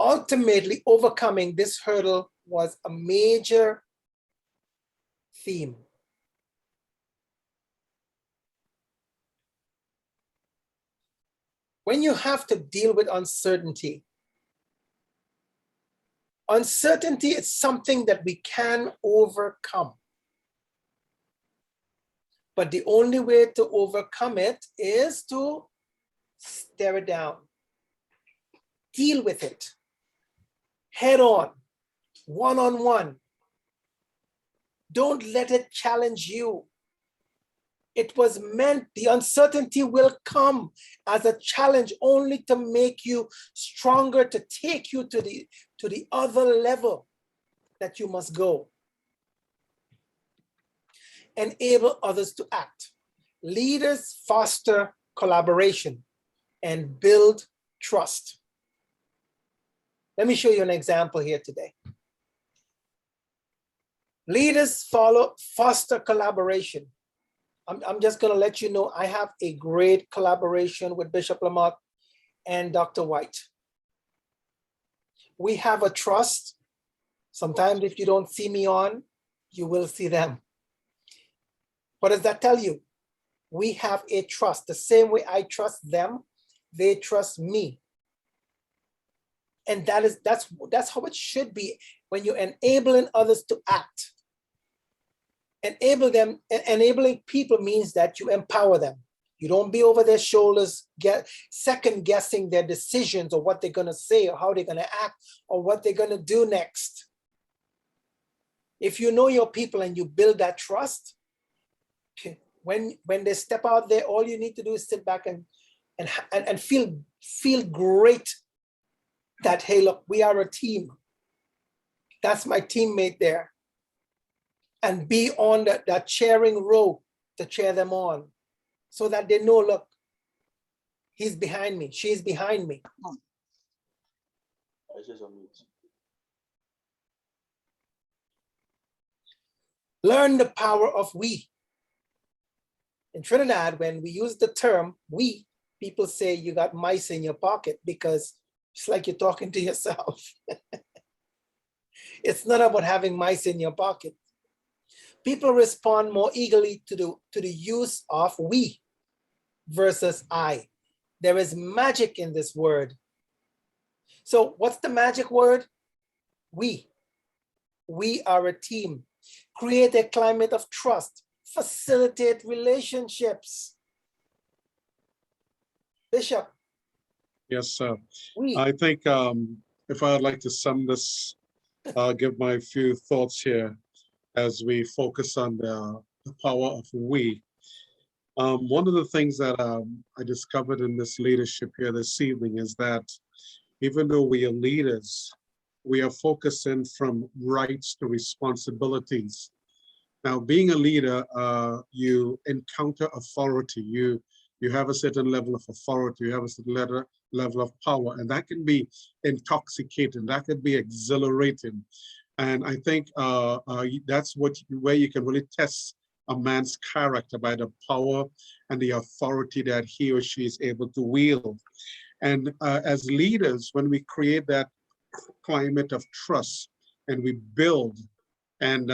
ultimately overcoming this hurdle was a major theme. When you have to deal with uncertainty, uncertainty is something that we can overcome. But the only way to overcome it is to stare it down, deal with it, head on, one-on-one. Don't let it challenge you. It was meant, the uncertainty will come as a challenge only to make you stronger, to take you to the other level that you must go. Enable others to act. Leaders foster collaboration and build trust. Let me show you an example here today. Leaders foster collaboration. I'm just going to let you know I have a great collaboration with Bishop Lamont and Dr. White. We have a trust. Sometimes if you don't see me on, you will see them. What does that tell you? We have a trust. The same way I trust them, they trust me. And that's how it should be when you're enabling others to act. Enabling people means that you empower them. You don't be over their shoulders, second guessing their decisions or what they're going to say or how they're going to act or what they're going to do next. If you know your people and you build that trust, when they step out there, all you need to do is sit back and feel great that, hey, look, we are a team. That's my teammate there. And be on that cheering row to cheer them on so that they know, look, he's behind me, she's behind me. Learn the power of we. In Trinidad, when we use the term we, people say you got mice in your pocket because it's like you're talking to yourself. It's not about having mice in your pocket. People respond more eagerly to the use of we versus I. There is magic in this word. So what's the magic word? We. We are a team. Create a climate of trust. Facilitate relationships. Bishop. Yes, sir. We. I think if I'd like to sum this, give my few thoughts here as we focus on the power of we. One of the things that I discovered in this leadership here this evening is that even though we are leaders, we are focusing from rights to responsibilities. Now, being a leader, you encounter authority. You have a certain level of authority. You have a certain level of power, and that can be intoxicating. That can be exhilarating. And I think that's where you can really test a man's character, by the power and the authority that he or she is able to wield. And as leaders, when we create that climate of trust and we build, and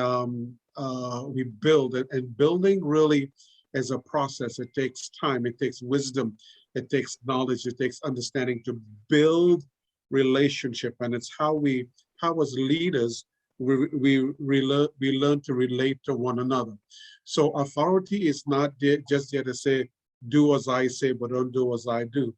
building really is a process. It takes time, it takes wisdom, it takes knowledge, it takes understanding to build relationship. And it's how as leaders, we learn to relate to one another. So authority is not just there to say, do as I say, but don't do as I do,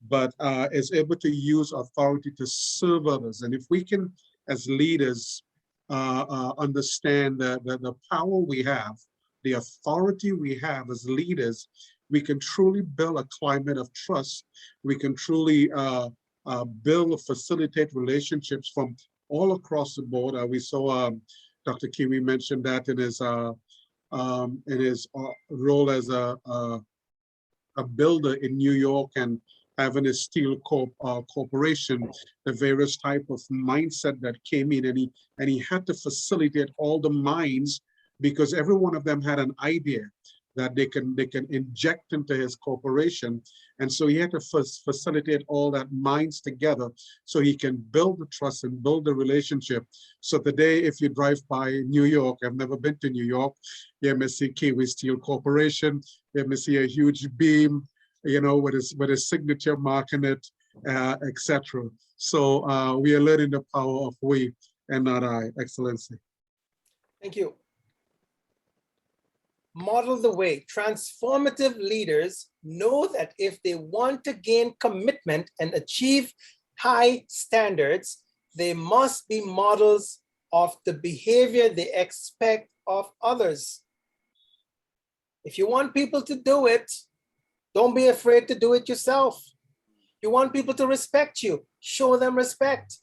but is able to use authority to serve others. And if we can, as leaders, understand the power we have, the authority we have as leaders, we can truly build a climate of trust. We can truly build, facilitate relationships from all across the board. We saw Dr. Kiwi mentioned that in his role as a builder in New York and having a steel corporation, the various type of mindset that came in, and he had to facilitate all the minds because every one of them had an idea. that they can inject into his corporation. And so he had to facilitate all that minds together so he can build the trust and build the relationship. So today, if you drive by New York, I've never been to New York, you may see Kiwi Steel Corporation, you may see a huge beam, you know, with his signature mark in it, etc. So we are learning the power of we and not I, Excellency. Thank you. Model the way. Transformative leaders know that if they want to gain commitment and achieve high standards, they must be models of the behavior they expect of others. If you want people to do it, don't be afraid to do it yourself. You want people to respect you, show them respect.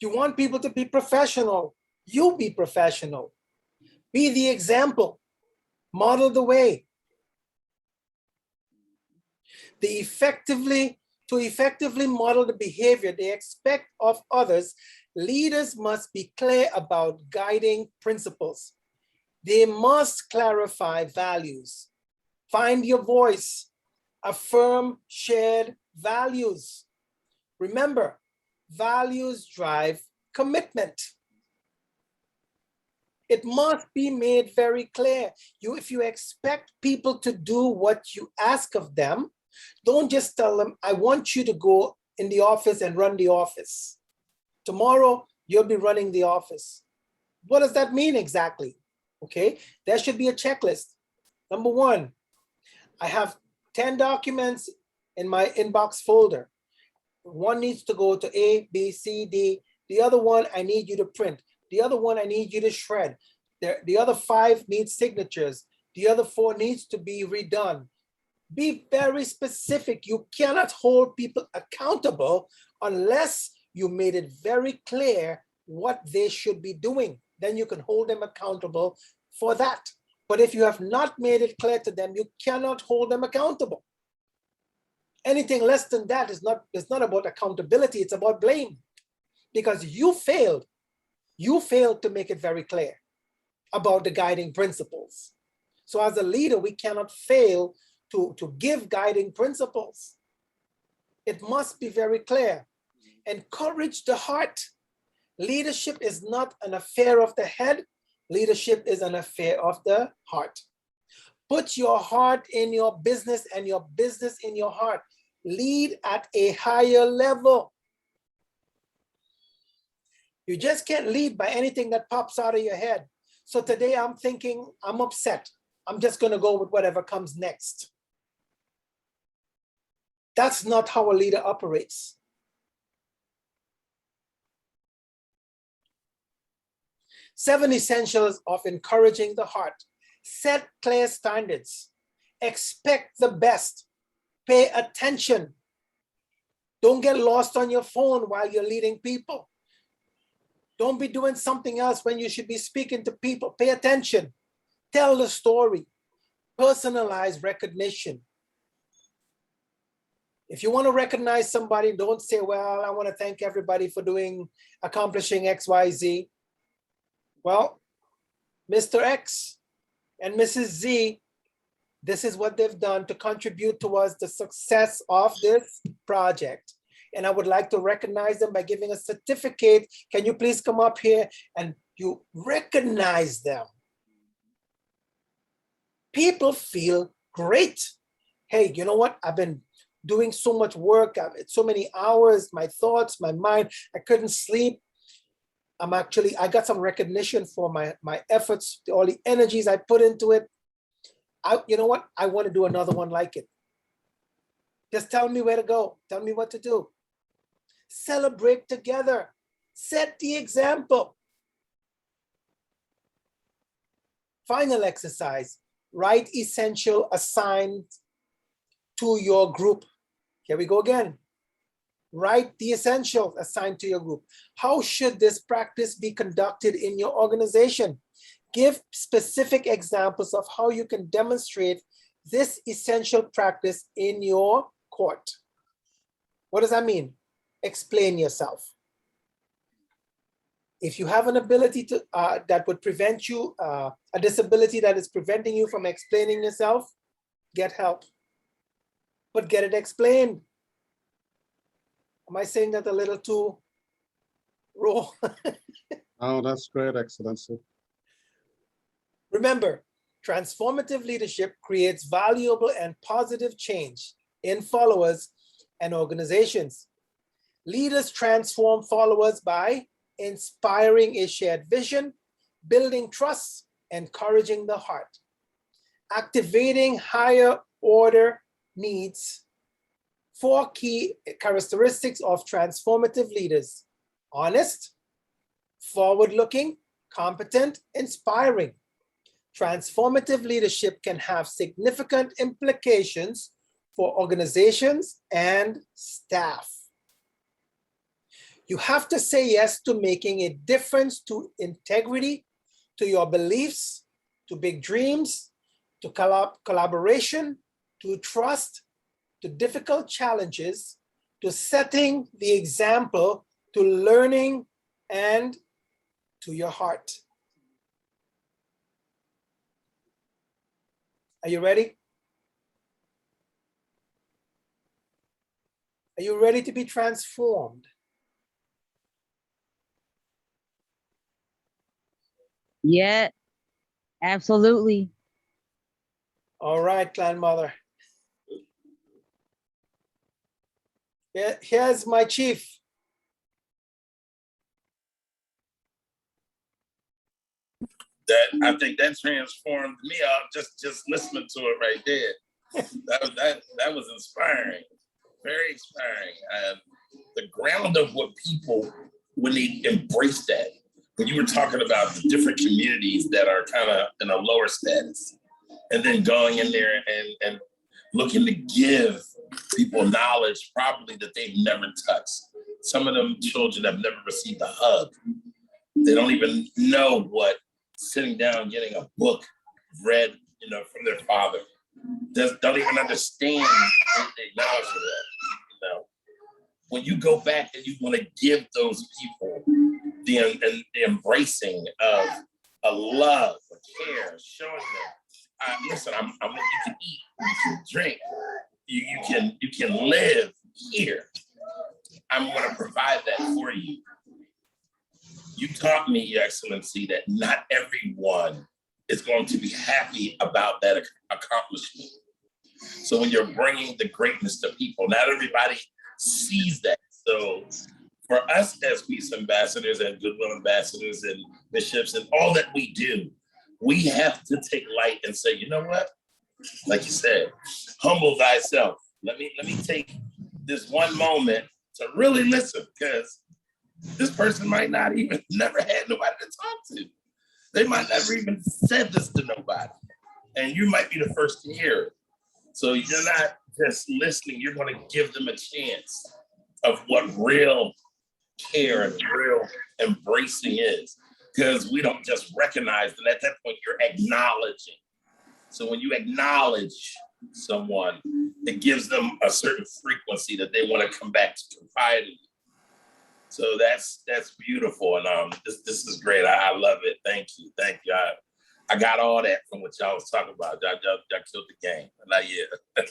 You want people to be professional, you be professional. Be the example. Model the way. To effectively model the behavior they expect of others, leaders must be clear about guiding principles. They must clarify values. Find your voice. Affirm shared values. Remember, values drive commitment. It must be made very clear. If you expect people to do what you ask of them, don't just tell them, I want you to go in the office and run the office. Tomorrow, you'll be running the office. What does that mean exactly? Okay, there should be a checklist. Number one, I have 10 documents in my inbox folder. One needs to go to A, B, C, D. The other one, I need you to print. The other one, I need you to shred. The other 5 needs signatures. The other 4 needs to be redone. Be very specific. You cannot hold people accountable unless you made it very clear what they should be doing. Then you can hold them accountable for that. But if you have not made it clear to them, you cannot hold them accountable. Anything less than that is not about accountability, it's about blame. Because you failed to make it very clear about the guiding principles. So as a leader, we cannot fail to give guiding principles. It must be very clear. Encourage the heart. Leadership is not an affair of the head. Leadership is an affair of the heart. Put your heart in your business and your business in your heart. Lead at a higher level. You just can't lead by anything that pops out of your head. So today I'm thinking, I'm upset. I'm just going to go with whatever comes next. That's not how a leader operates. Seven essentials of encouraging the heart. Set clear standards. Expect the best. Pay attention. Don't get lost on your phone while you're leading people. Don't be doing something else when you should be speaking to people. Pay attention. Tell the story. Personalize recognition. If you want to recognize somebody, don't say, well, I want to thank everybody for accomplishing X, Y, Z. Well, Mr. X and Mrs. Z, this is what they've done to contribute towards the success of this project. And I would like to recognize them by giving a certificate. Can you please come up here and you recognize them? People feel great. Hey, you know what? I've been doing so much work. So many hours, my thoughts, my mind, I couldn't sleep. I got some recognition for my efforts, all the energies I put into it. You know what? I want to do another one like it. Just tell me where to go. Tell me what to do. Celebrate together. Set the example. Final exercise. Write essential assigned to your group. Here we go again. Write the essentials assigned to your group. How should this practice be conducted in your organization? Give specific examples of how you can demonstrate this essential practice in your court. What does that mean? Explain yourself. If you have an ability to that would prevent you, a disability that is preventing you from explaining yourself, get help. But get it explained. Am I saying that a little too raw? Oh, that's great, Excellency. Remember, transformative leadership creates valuable and positive change in followers and organizations. Leaders transform followers by inspiring a shared vision, building trust, encouraging the heart, activating higher order needs. 4 key characteristics of transformative leaders: honest, forward-looking, competent, inspiring. Transformative leadership can have significant implications for organizations and staff. You have to say yes to making a difference, to integrity, to your beliefs, to big dreams, to collaboration, to trust, to difficult challenges, to setting the example, to learning, and to your heart. Are you ready? Are you ready to be transformed? Yeah, absolutely. All right, clan mother. Here's my chief. I think that transformed me out just listening to it right there. That was inspiring, very inspiring. The ground of what people, when they embrace that, when you were talking about the different communities that are kind of in a lower status, and then going in there and looking to give people knowledge probably that they've never touched. Some of them children have never received a hug. They don't even know what sitting down, getting a book read, from their father. Don't even understand the acknowledgement of that. When you go back and you want to give those people the embracing of a love, a care, showing them, listen, I'm what you can eat, you can drink, you can live here. I'm going to provide that for you. You taught me, Your Excellency, that not everyone is going to be happy about that accomplishment. So when you're bringing the greatness to people, not everybody sees that. So for us as peace ambassadors and goodwill ambassadors and bishops and all that we do, we have to take light and say, you know what? Like you said, humble thyself. Let me take this one moment to really listen, because this person might not even never had nobody to talk to. They might never even said this to nobody. And you might be the first to hear it. So you're not just listening, you're going to give them a chance of what real care and real embracing is. Because we don't just recognize, and at that point, you're acknowledging. So when you acknowledge someone, it gives them a certain frequency that they want to come back to confide in you. So that's beautiful, and this is great. I love it. Thank you. I got all that from what y'all was talking about. Y'all killed the game. Not yet.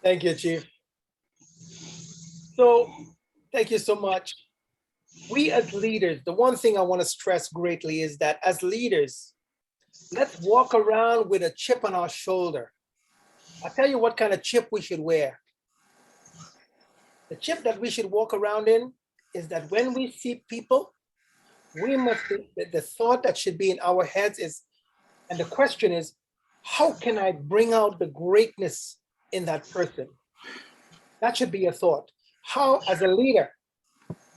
Thank you, Chief. So thank you so much. We as leaders, the one thing I want to stress greatly is that as leaders, let's walk around with a chip on our shoulder. I'll tell you what kind of chip we should wear. The chip that we should walk around in is that when we see people, we must, the thought that should be in our heads is, and the question is, how can I bring out the greatness in that person? That should be a thought. How, as a leader,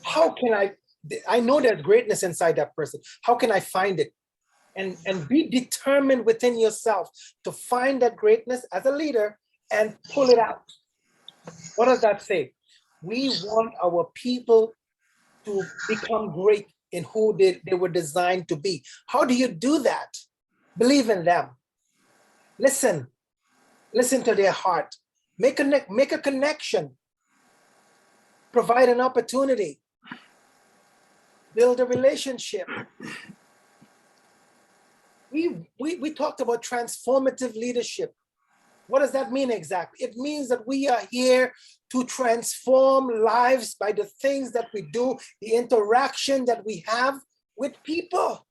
how can I know there's greatness inside that person. How can I find it? And be determined within yourself to find that greatness as a leader and pull it out. What does that say? We want our people to become great in who they were designed to be. How do you do that? Believe in them. Listen to their heart. Make a connection. Provide an opportunity. build a relationship. We talked about transformative leadership. What does that mean exactly? It means that we are here to transform lives by the things that we do, the interaction that we have with people.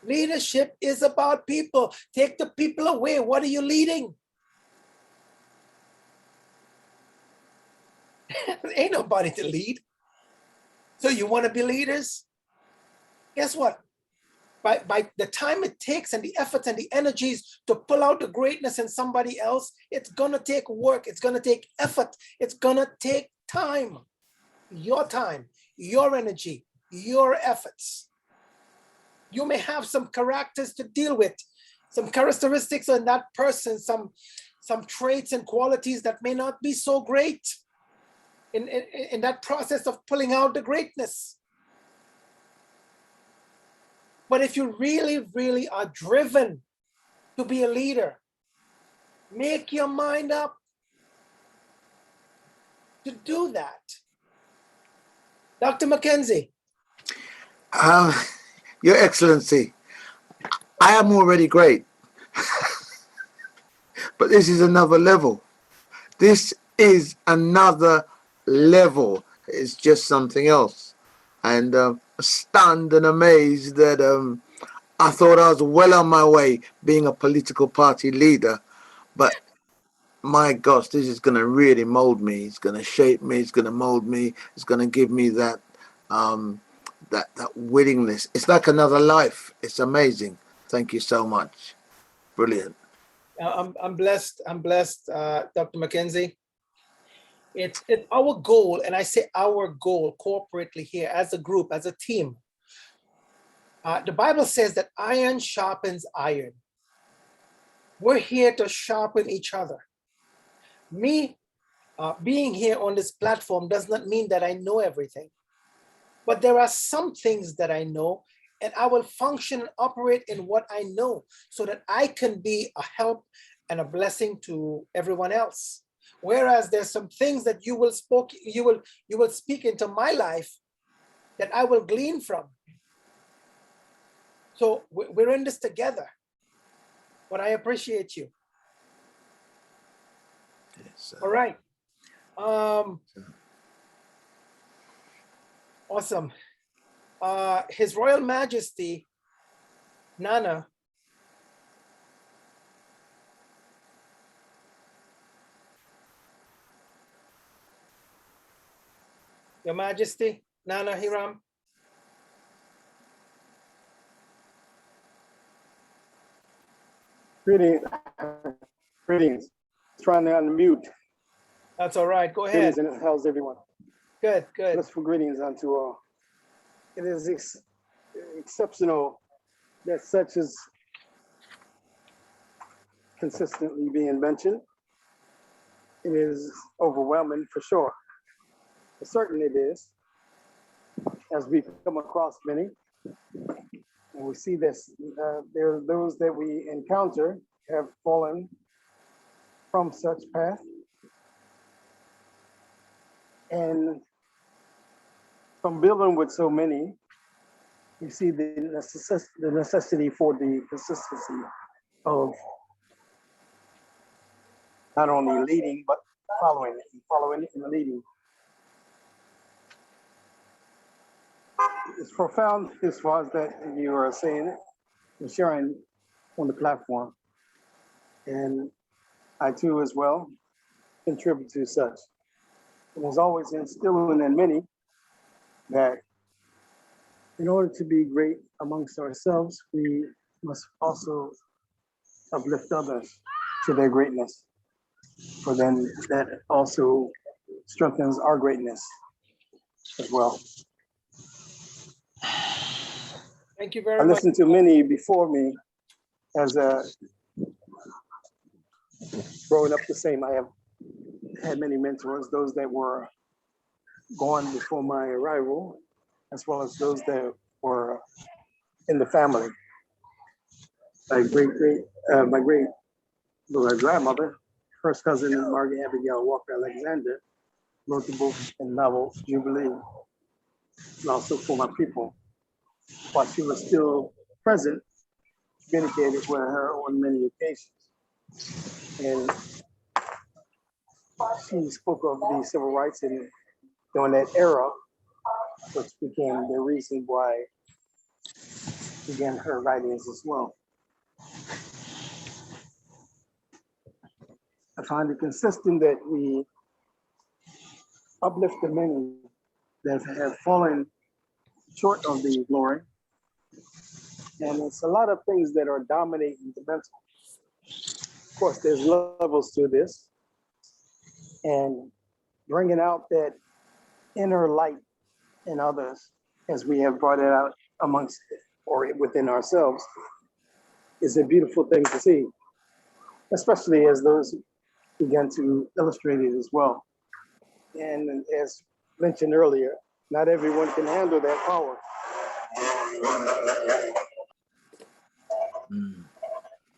Leadership is about people. Take the people away. What are you leading? Ain't nobody to lead. So you want to be leaders? Guess what? By the time it takes and the efforts and the energies to pull out the greatness in somebody else, it's gonna take work, it's gonna take effort, it's gonna take time, your energy, your efforts. You may have some characters to deal with, some characteristics in that person, some traits and qualities that may not be so great in that process of pulling out the greatness. But if you really, really are driven to be a leader, make your mind up to do that. Dr. Mackenzie. Your Excellency, I am already great, but this is another level. This is another level. It's just something else. And stunned and amazed that I thought I was well on my way being a political party leader, but my gosh, this is going to really mold me. It's going to shape me. It's going to mold me. It's going to give me that that willingness. It's like another life. It's amazing. Thank you so much. Brilliant. I'm blessed. I'm blessed, Dr. Mackenzie. It's our goal, and I say our goal corporately here as a group, as a team. The Bible says that iron sharpens iron. We're here to sharpen each other. Me being here on this platform does not mean that I know everything, but there are some things that I know, and I will function and operate in what I know so that I can be a help and a blessing to everyone else. Whereas there's some things that you will speak into my life that I will glean from. So we're in this together, but I appreciate you. Yes, All right. Awesome. His Royal Majesty, Nana. Your Majesty, Nana Hiram. Greetings. Greetings. Trying to unmute. That's all right. Go ahead. Greetings and how's everyone? Good, good. Blessful greetings unto all. It is exceptional that such is consistently being mentioned. It is overwhelming for sure. For certain it is, as we come across many, and we see this, there are those that we encounter have fallen from such path. And from building with so many, you see the necessity for the consistency of not only leading, but following and leading. It's profound as far as that you are saying it and sharing on the platform. And I too as well contribute to such. And there's always instilling in many that in order to be great amongst ourselves, we must also uplift others to their greatness. For then that also strengthens our greatness as well. Thank you very I much. listened to many before me as growing up the same. I have had many mentors, those that were gone before my arrival, as well as those that were in the family. My great grandmother, first cousin Margaret Abigail Walker Alexander, wrote the book and novel Jubilee. and also for my people, while she was still present, communicated with her on many occasions. And she spoke of the civil rights and during that era, which became the reason why began her writings as well. I find it consistent that we uplift the many that have fallen short of the glory. And it's a lot of things that are dominating the mental. Of course, there's levels to this. And bringing out that inner light in others, as we have brought it out amongst or within ourselves, is a beautiful thing to see, especially as those begin to illustrate it as well. And as mentioned earlier, not everyone can handle that power.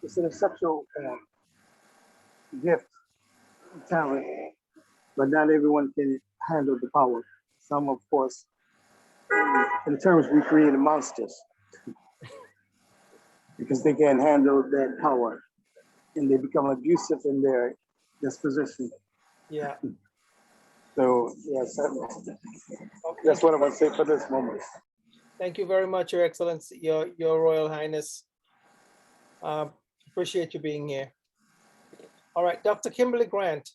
It's an exceptional gift, talent, but not everyone can handle the power. Some, of course, in terms we created monsters because they can't handle that power and they become abusive in their disposition. Yeah. So yes, that's what I want to say for this moment. Thank you very much, Your Excellency, Your Royal Highness. Appreciate you being here. All right, Dr. Kimberly Grant.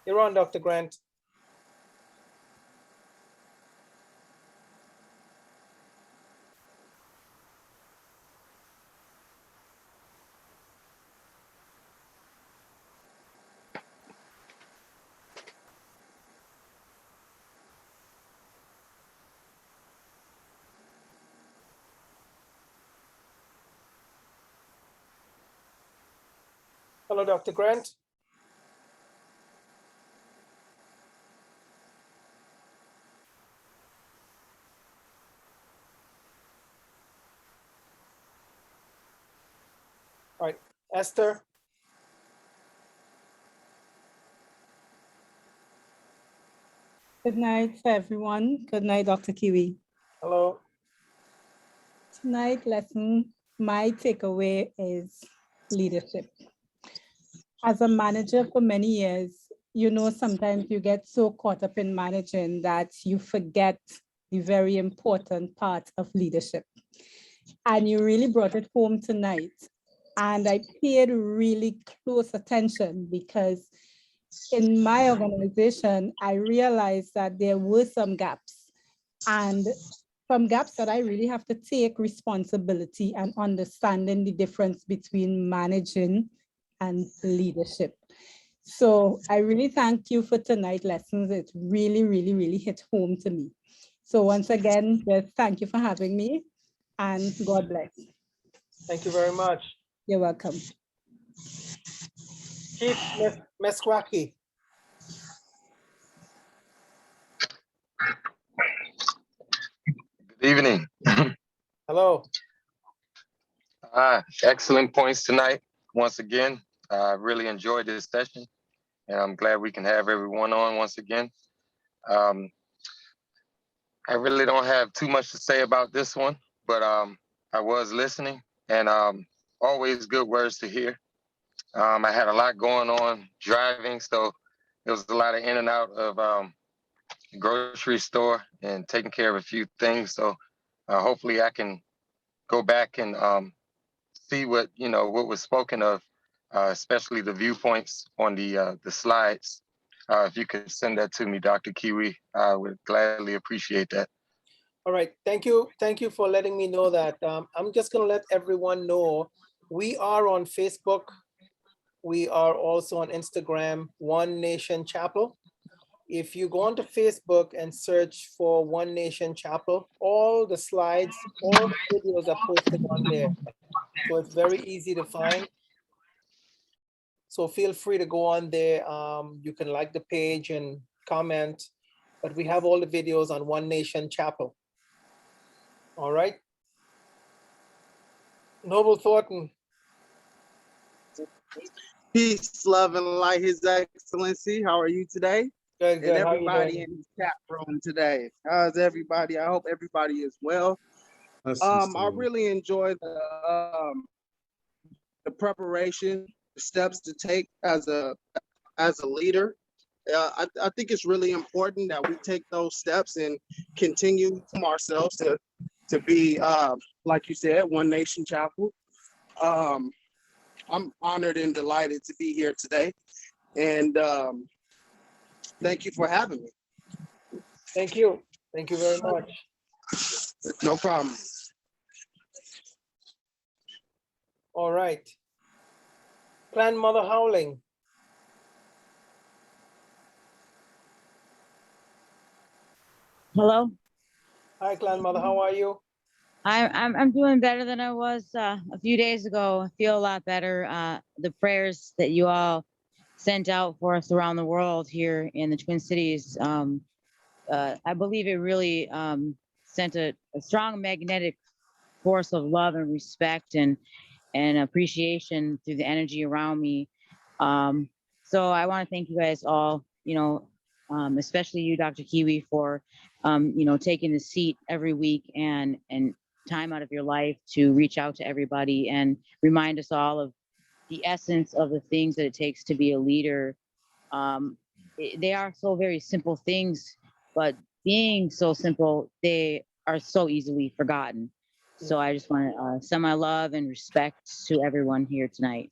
You're on, Dr. Grant. Hello, Dr. Grant. All right, Esther. Good night for everyone. Good night, Dr. Kiwi. Hello. Tonight's lesson, my takeaway is leadership. As a manager for many years, you know, sometimes you get so caught up in managing that you forget the very important part of leadership. And you really brought it home tonight. And I paid really close attention because in my organization, I realized that there were some gaps and some gaps that I really have to take responsibility and understanding the difference between managing and leadership. So I really thank you for tonight's lessons. It really, really, really hit home to me. So once again, just thank you for having me and God bless. Thank you very much. You're welcome. Chief Meskwaki. Good evening. Hello. Excellent points tonight. Once again, I really enjoyed this session, and I'm glad we can have everyone on once again. I really don't have too much to say about this one, but I was listening, and always good words to hear. I had a lot going on driving, so there was a lot of in and out of the grocery store and taking care of a few things. So hopefully I can go back and see what was spoken of, especially the viewpoints on the slides. If you could send that to me, Dr. Kiwi, I would gladly appreciate that. All right, thank you. Thank you for letting me know that. I'm just gonna let everyone know we are on Facebook. We are also on Instagram, One Nation Chapel. If you go onto Facebook and search for One Nation Chapel, all the slides, all the videos are posted on there. So it's very easy to find. So feel free to go on there. You can like the page and comment, but we have all the videos on One Nation Chapel. All right. Noble Thornton. Peace, love, and light, His Excellency. How are you today? Good, good. And How you everybody doing? in the chat room today. How's everybody? I hope everybody is well. I really enjoy the preparation, the steps to take as a leader. I think it's really important that we take those steps and continue from ourselves to be, like you said, One Nation Chapel. I'm honored and delighted to be here today, and thank you for having me. Thank you. Thank you very much. No problem. All right. Grandmother Howling. Hello. Hi, Grandmother. How are you? I'm doing better than I was a few days ago. I feel a lot better. The prayers that you all sent out for us around the world here in the Twin Cities, I believe it really sent a strong magnetic force of love and respect and appreciation through the energy around me. So I want to thank you guys all, especially you, Dr. Kiwi, for taking the seat every week and time out of your life to reach out to everybody and remind us all of the essence of the things that it takes to be a leader. They are so very simple things, but being so simple, they are so easily forgotten. So I just want to send my love and respect to everyone here tonight.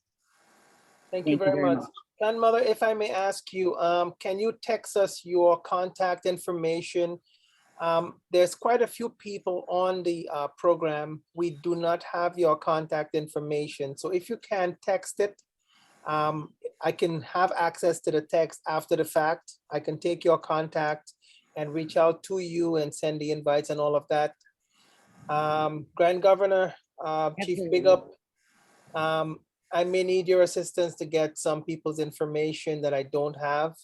Thank you very much. Grandmother, if I may ask you, can you text us your contact information? There's quite a few people on the program. We do not have your contact information. So if you can text it, I can have access to the text after the fact. I can take your contact and reach out to you and send the invites and all of that. Grand Governor, Chief Big Up, I may need your assistance to get some people's information that I don't have.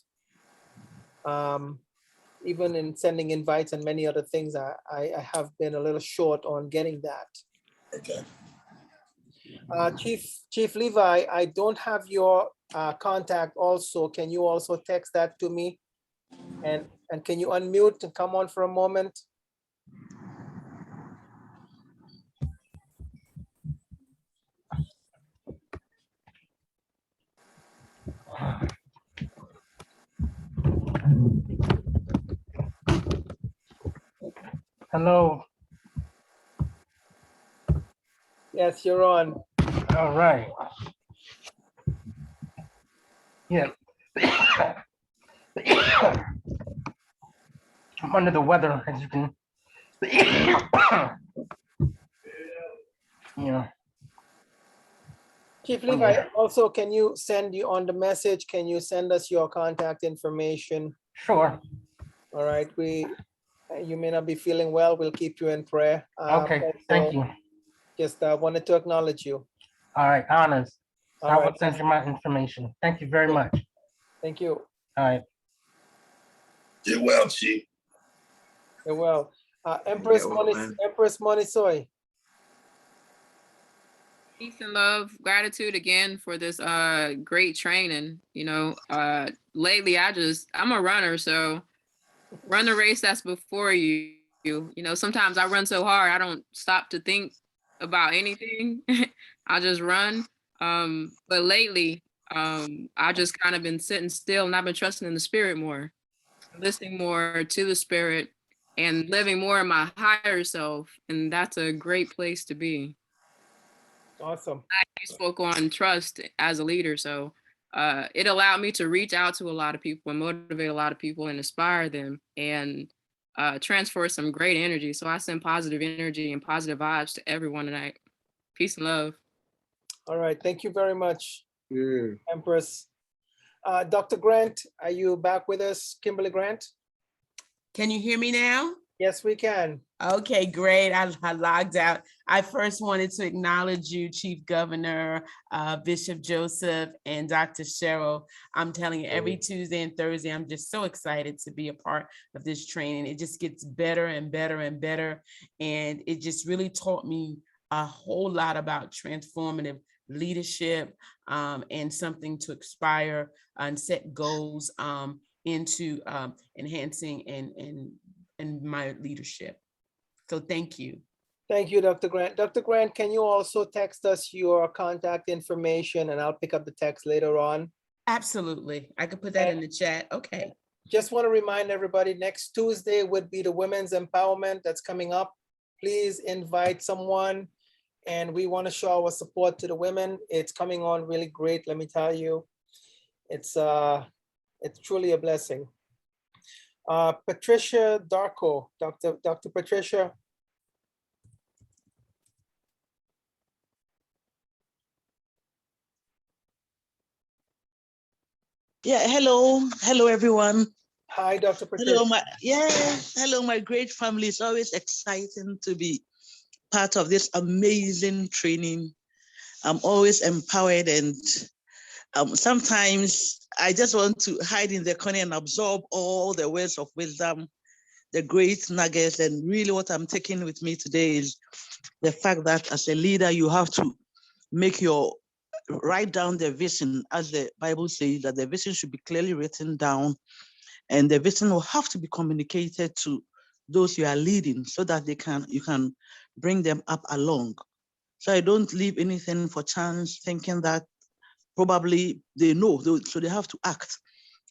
Even in sending invites and many other things, I have been a little short on getting that. Okay. Chief Levi, I don't have your contact also. Can you also text that to me? And can you unmute and come on for a moment? Hello. Yes, you're on. All right. Yeah. I'm under the weather, as you can. Yeah. Chief Levi, also, can you send you on the message? Can you send us your contact information? Sure. All right. You may not be feeling well. We'll keep you in prayer. Okay. Thank you. Just wanted to acknowledge you. All right. Honors. So All I will right. send you my information. Thank you very much. Thank you. All right. Get well, Chief. Get well. Empress Monisoy. Peace and love, gratitude again for this great training. Lately I'm a runner, so run the race that's before you. Sometimes I run so hard I don't stop to think about anything. I just run. But lately, I just kind of been sitting still and I've been trusting in the spirit more, listening more to the spirit and living more in my higher self. And that's a great place to be. Awesome. You spoke on trust as a leader. So it allowed me to reach out to a lot of people and motivate a lot of people and inspire them and transfer some great energy. So I send positive energy and positive vibes to everyone tonight. Peace and love. All right. Thank you very much, Empress. Dr. Grant, are you back with us? Kimberly Grant? Can you hear me now? Yes, we can. Okay, great. I logged out. I first wanted to acknowledge you, Chief Governor, Bishop Joseph, and Dr. Cheryl. I'm telling you, every Tuesday and Thursday, I'm just so excited to be a part of this training. It just gets better and better and better. And it just really taught me a whole lot about transformative leadership and something to aspire and set goals into enhancing and my leadership. So thank you. Thank you, Dr. Grant. Dr. Grant, can you also text us your contact information and I'll pick up the text later on? Absolutely. I could put that in the chat. Okay. Just want to remind everybody, next Tuesday would be the Women's Empowerment that's coming up. Please invite someone, and we want to show our support to the women. It's coming on really great, let me tell you. It's truly a blessing. Patricia Darko, Dr. Patricia. Yeah, hello everyone. Hi, Dr. Patricia. Hello, my great family. It's always exciting to be part of this amazing training. I'm always empowered, and sometimes I just want to hide in the corner and absorb all the words of wisdom, the great nuggets. And really what I'm taking with me today is the fact that as a leader, you have to write down the vision, as the Bible says, that the vision should be clearly written down, and the vision will have to be communicated to those you are leading so that you can bring them up along. So I don't leave anything for chance, thinking that probably they know, so they have to act.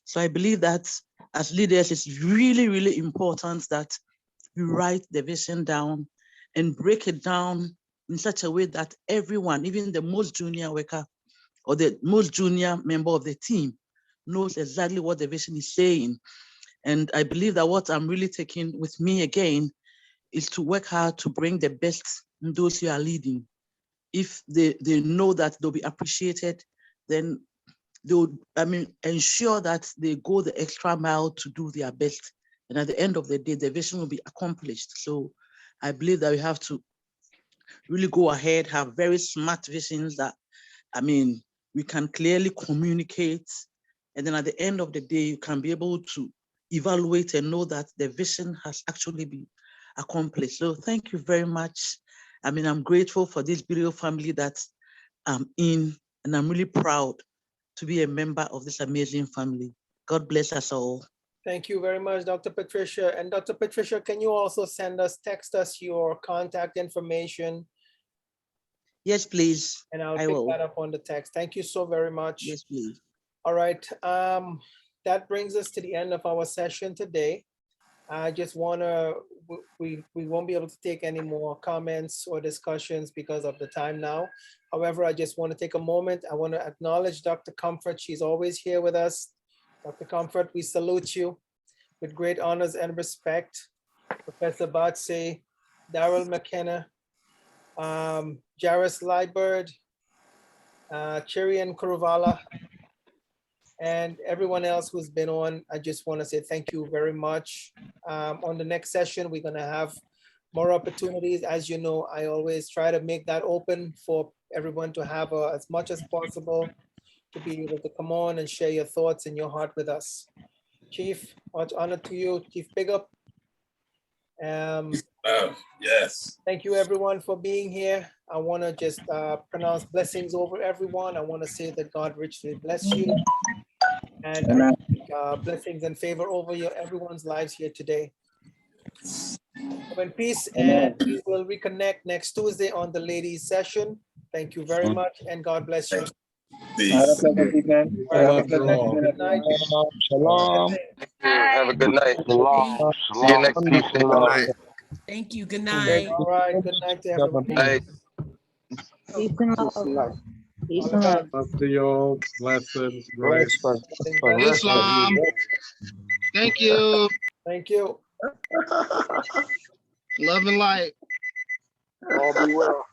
So I believe that as leaders, it's really, really important that we write the vision down and break it down in such a way that everyone, even the most junior worker or the most junior member of the team, knows exactly what the vision is saying. And I believe that what I'm really taking with me again is to work hard to bring the best in those you are leading. If they know that they'll be appreciated, then they would, ensure that they go the extra mile to do their best. And at the end of the day, the vision will be accomplished. So I believe that we have to really go ahead, have very smart visions that, we can clearly communicate. And then at the end of the day, you can be able to evaluate and know that the vision has actually been accomplished. So thank you very much. I'm grateful for this beautiful family that I'm in, and I'm really proud to be a member of this amazing family. God bless us all. Thank you very much, Dr. Patricia. And Dr. Patricia, can you also text us your contact information? Yes, please. And I'll pick that up on the text. Thank you so very much. Yes, please. All right. That brings us to the end of our session today. I just we won't be able to take any more comments or discussions because of the time now. However, I just want to take a moment. I want to acknowledge Dr. Comfort. She's always here with us. Dr. Comfort, we salute you with great honors and respect. Professor Batsey, Daryl McKenna, Jairus Liebert, Chirian Kuruvala, and everyone else who's been on. I just want to say thank you very much. On the next session, we're going to have more opportunities. As you know, I always try to make that open for everyone to have as much as possible to be able to come on and share your thoughts and your heart with us. Chief, much honor to you, Chief Bigup. Yes. Thank you everyone for being here. I want to just pronounce blessings over everyone. I want to say that God richly bless you, and blessings and favor over everyone's lives here today. Go in peace, and we will reconnect next Tuesday on the ladies session. Thank you very much, and God bless you. Peace. Good night. Shalom. Have a good night. See you next Tuesday. Thank you. Good night. All right. Good night to everyone. Night. Peace and love. Peace and love. Up to you. Blessings, grace. Islam. Thank you. Thank you. Love and light. All be well.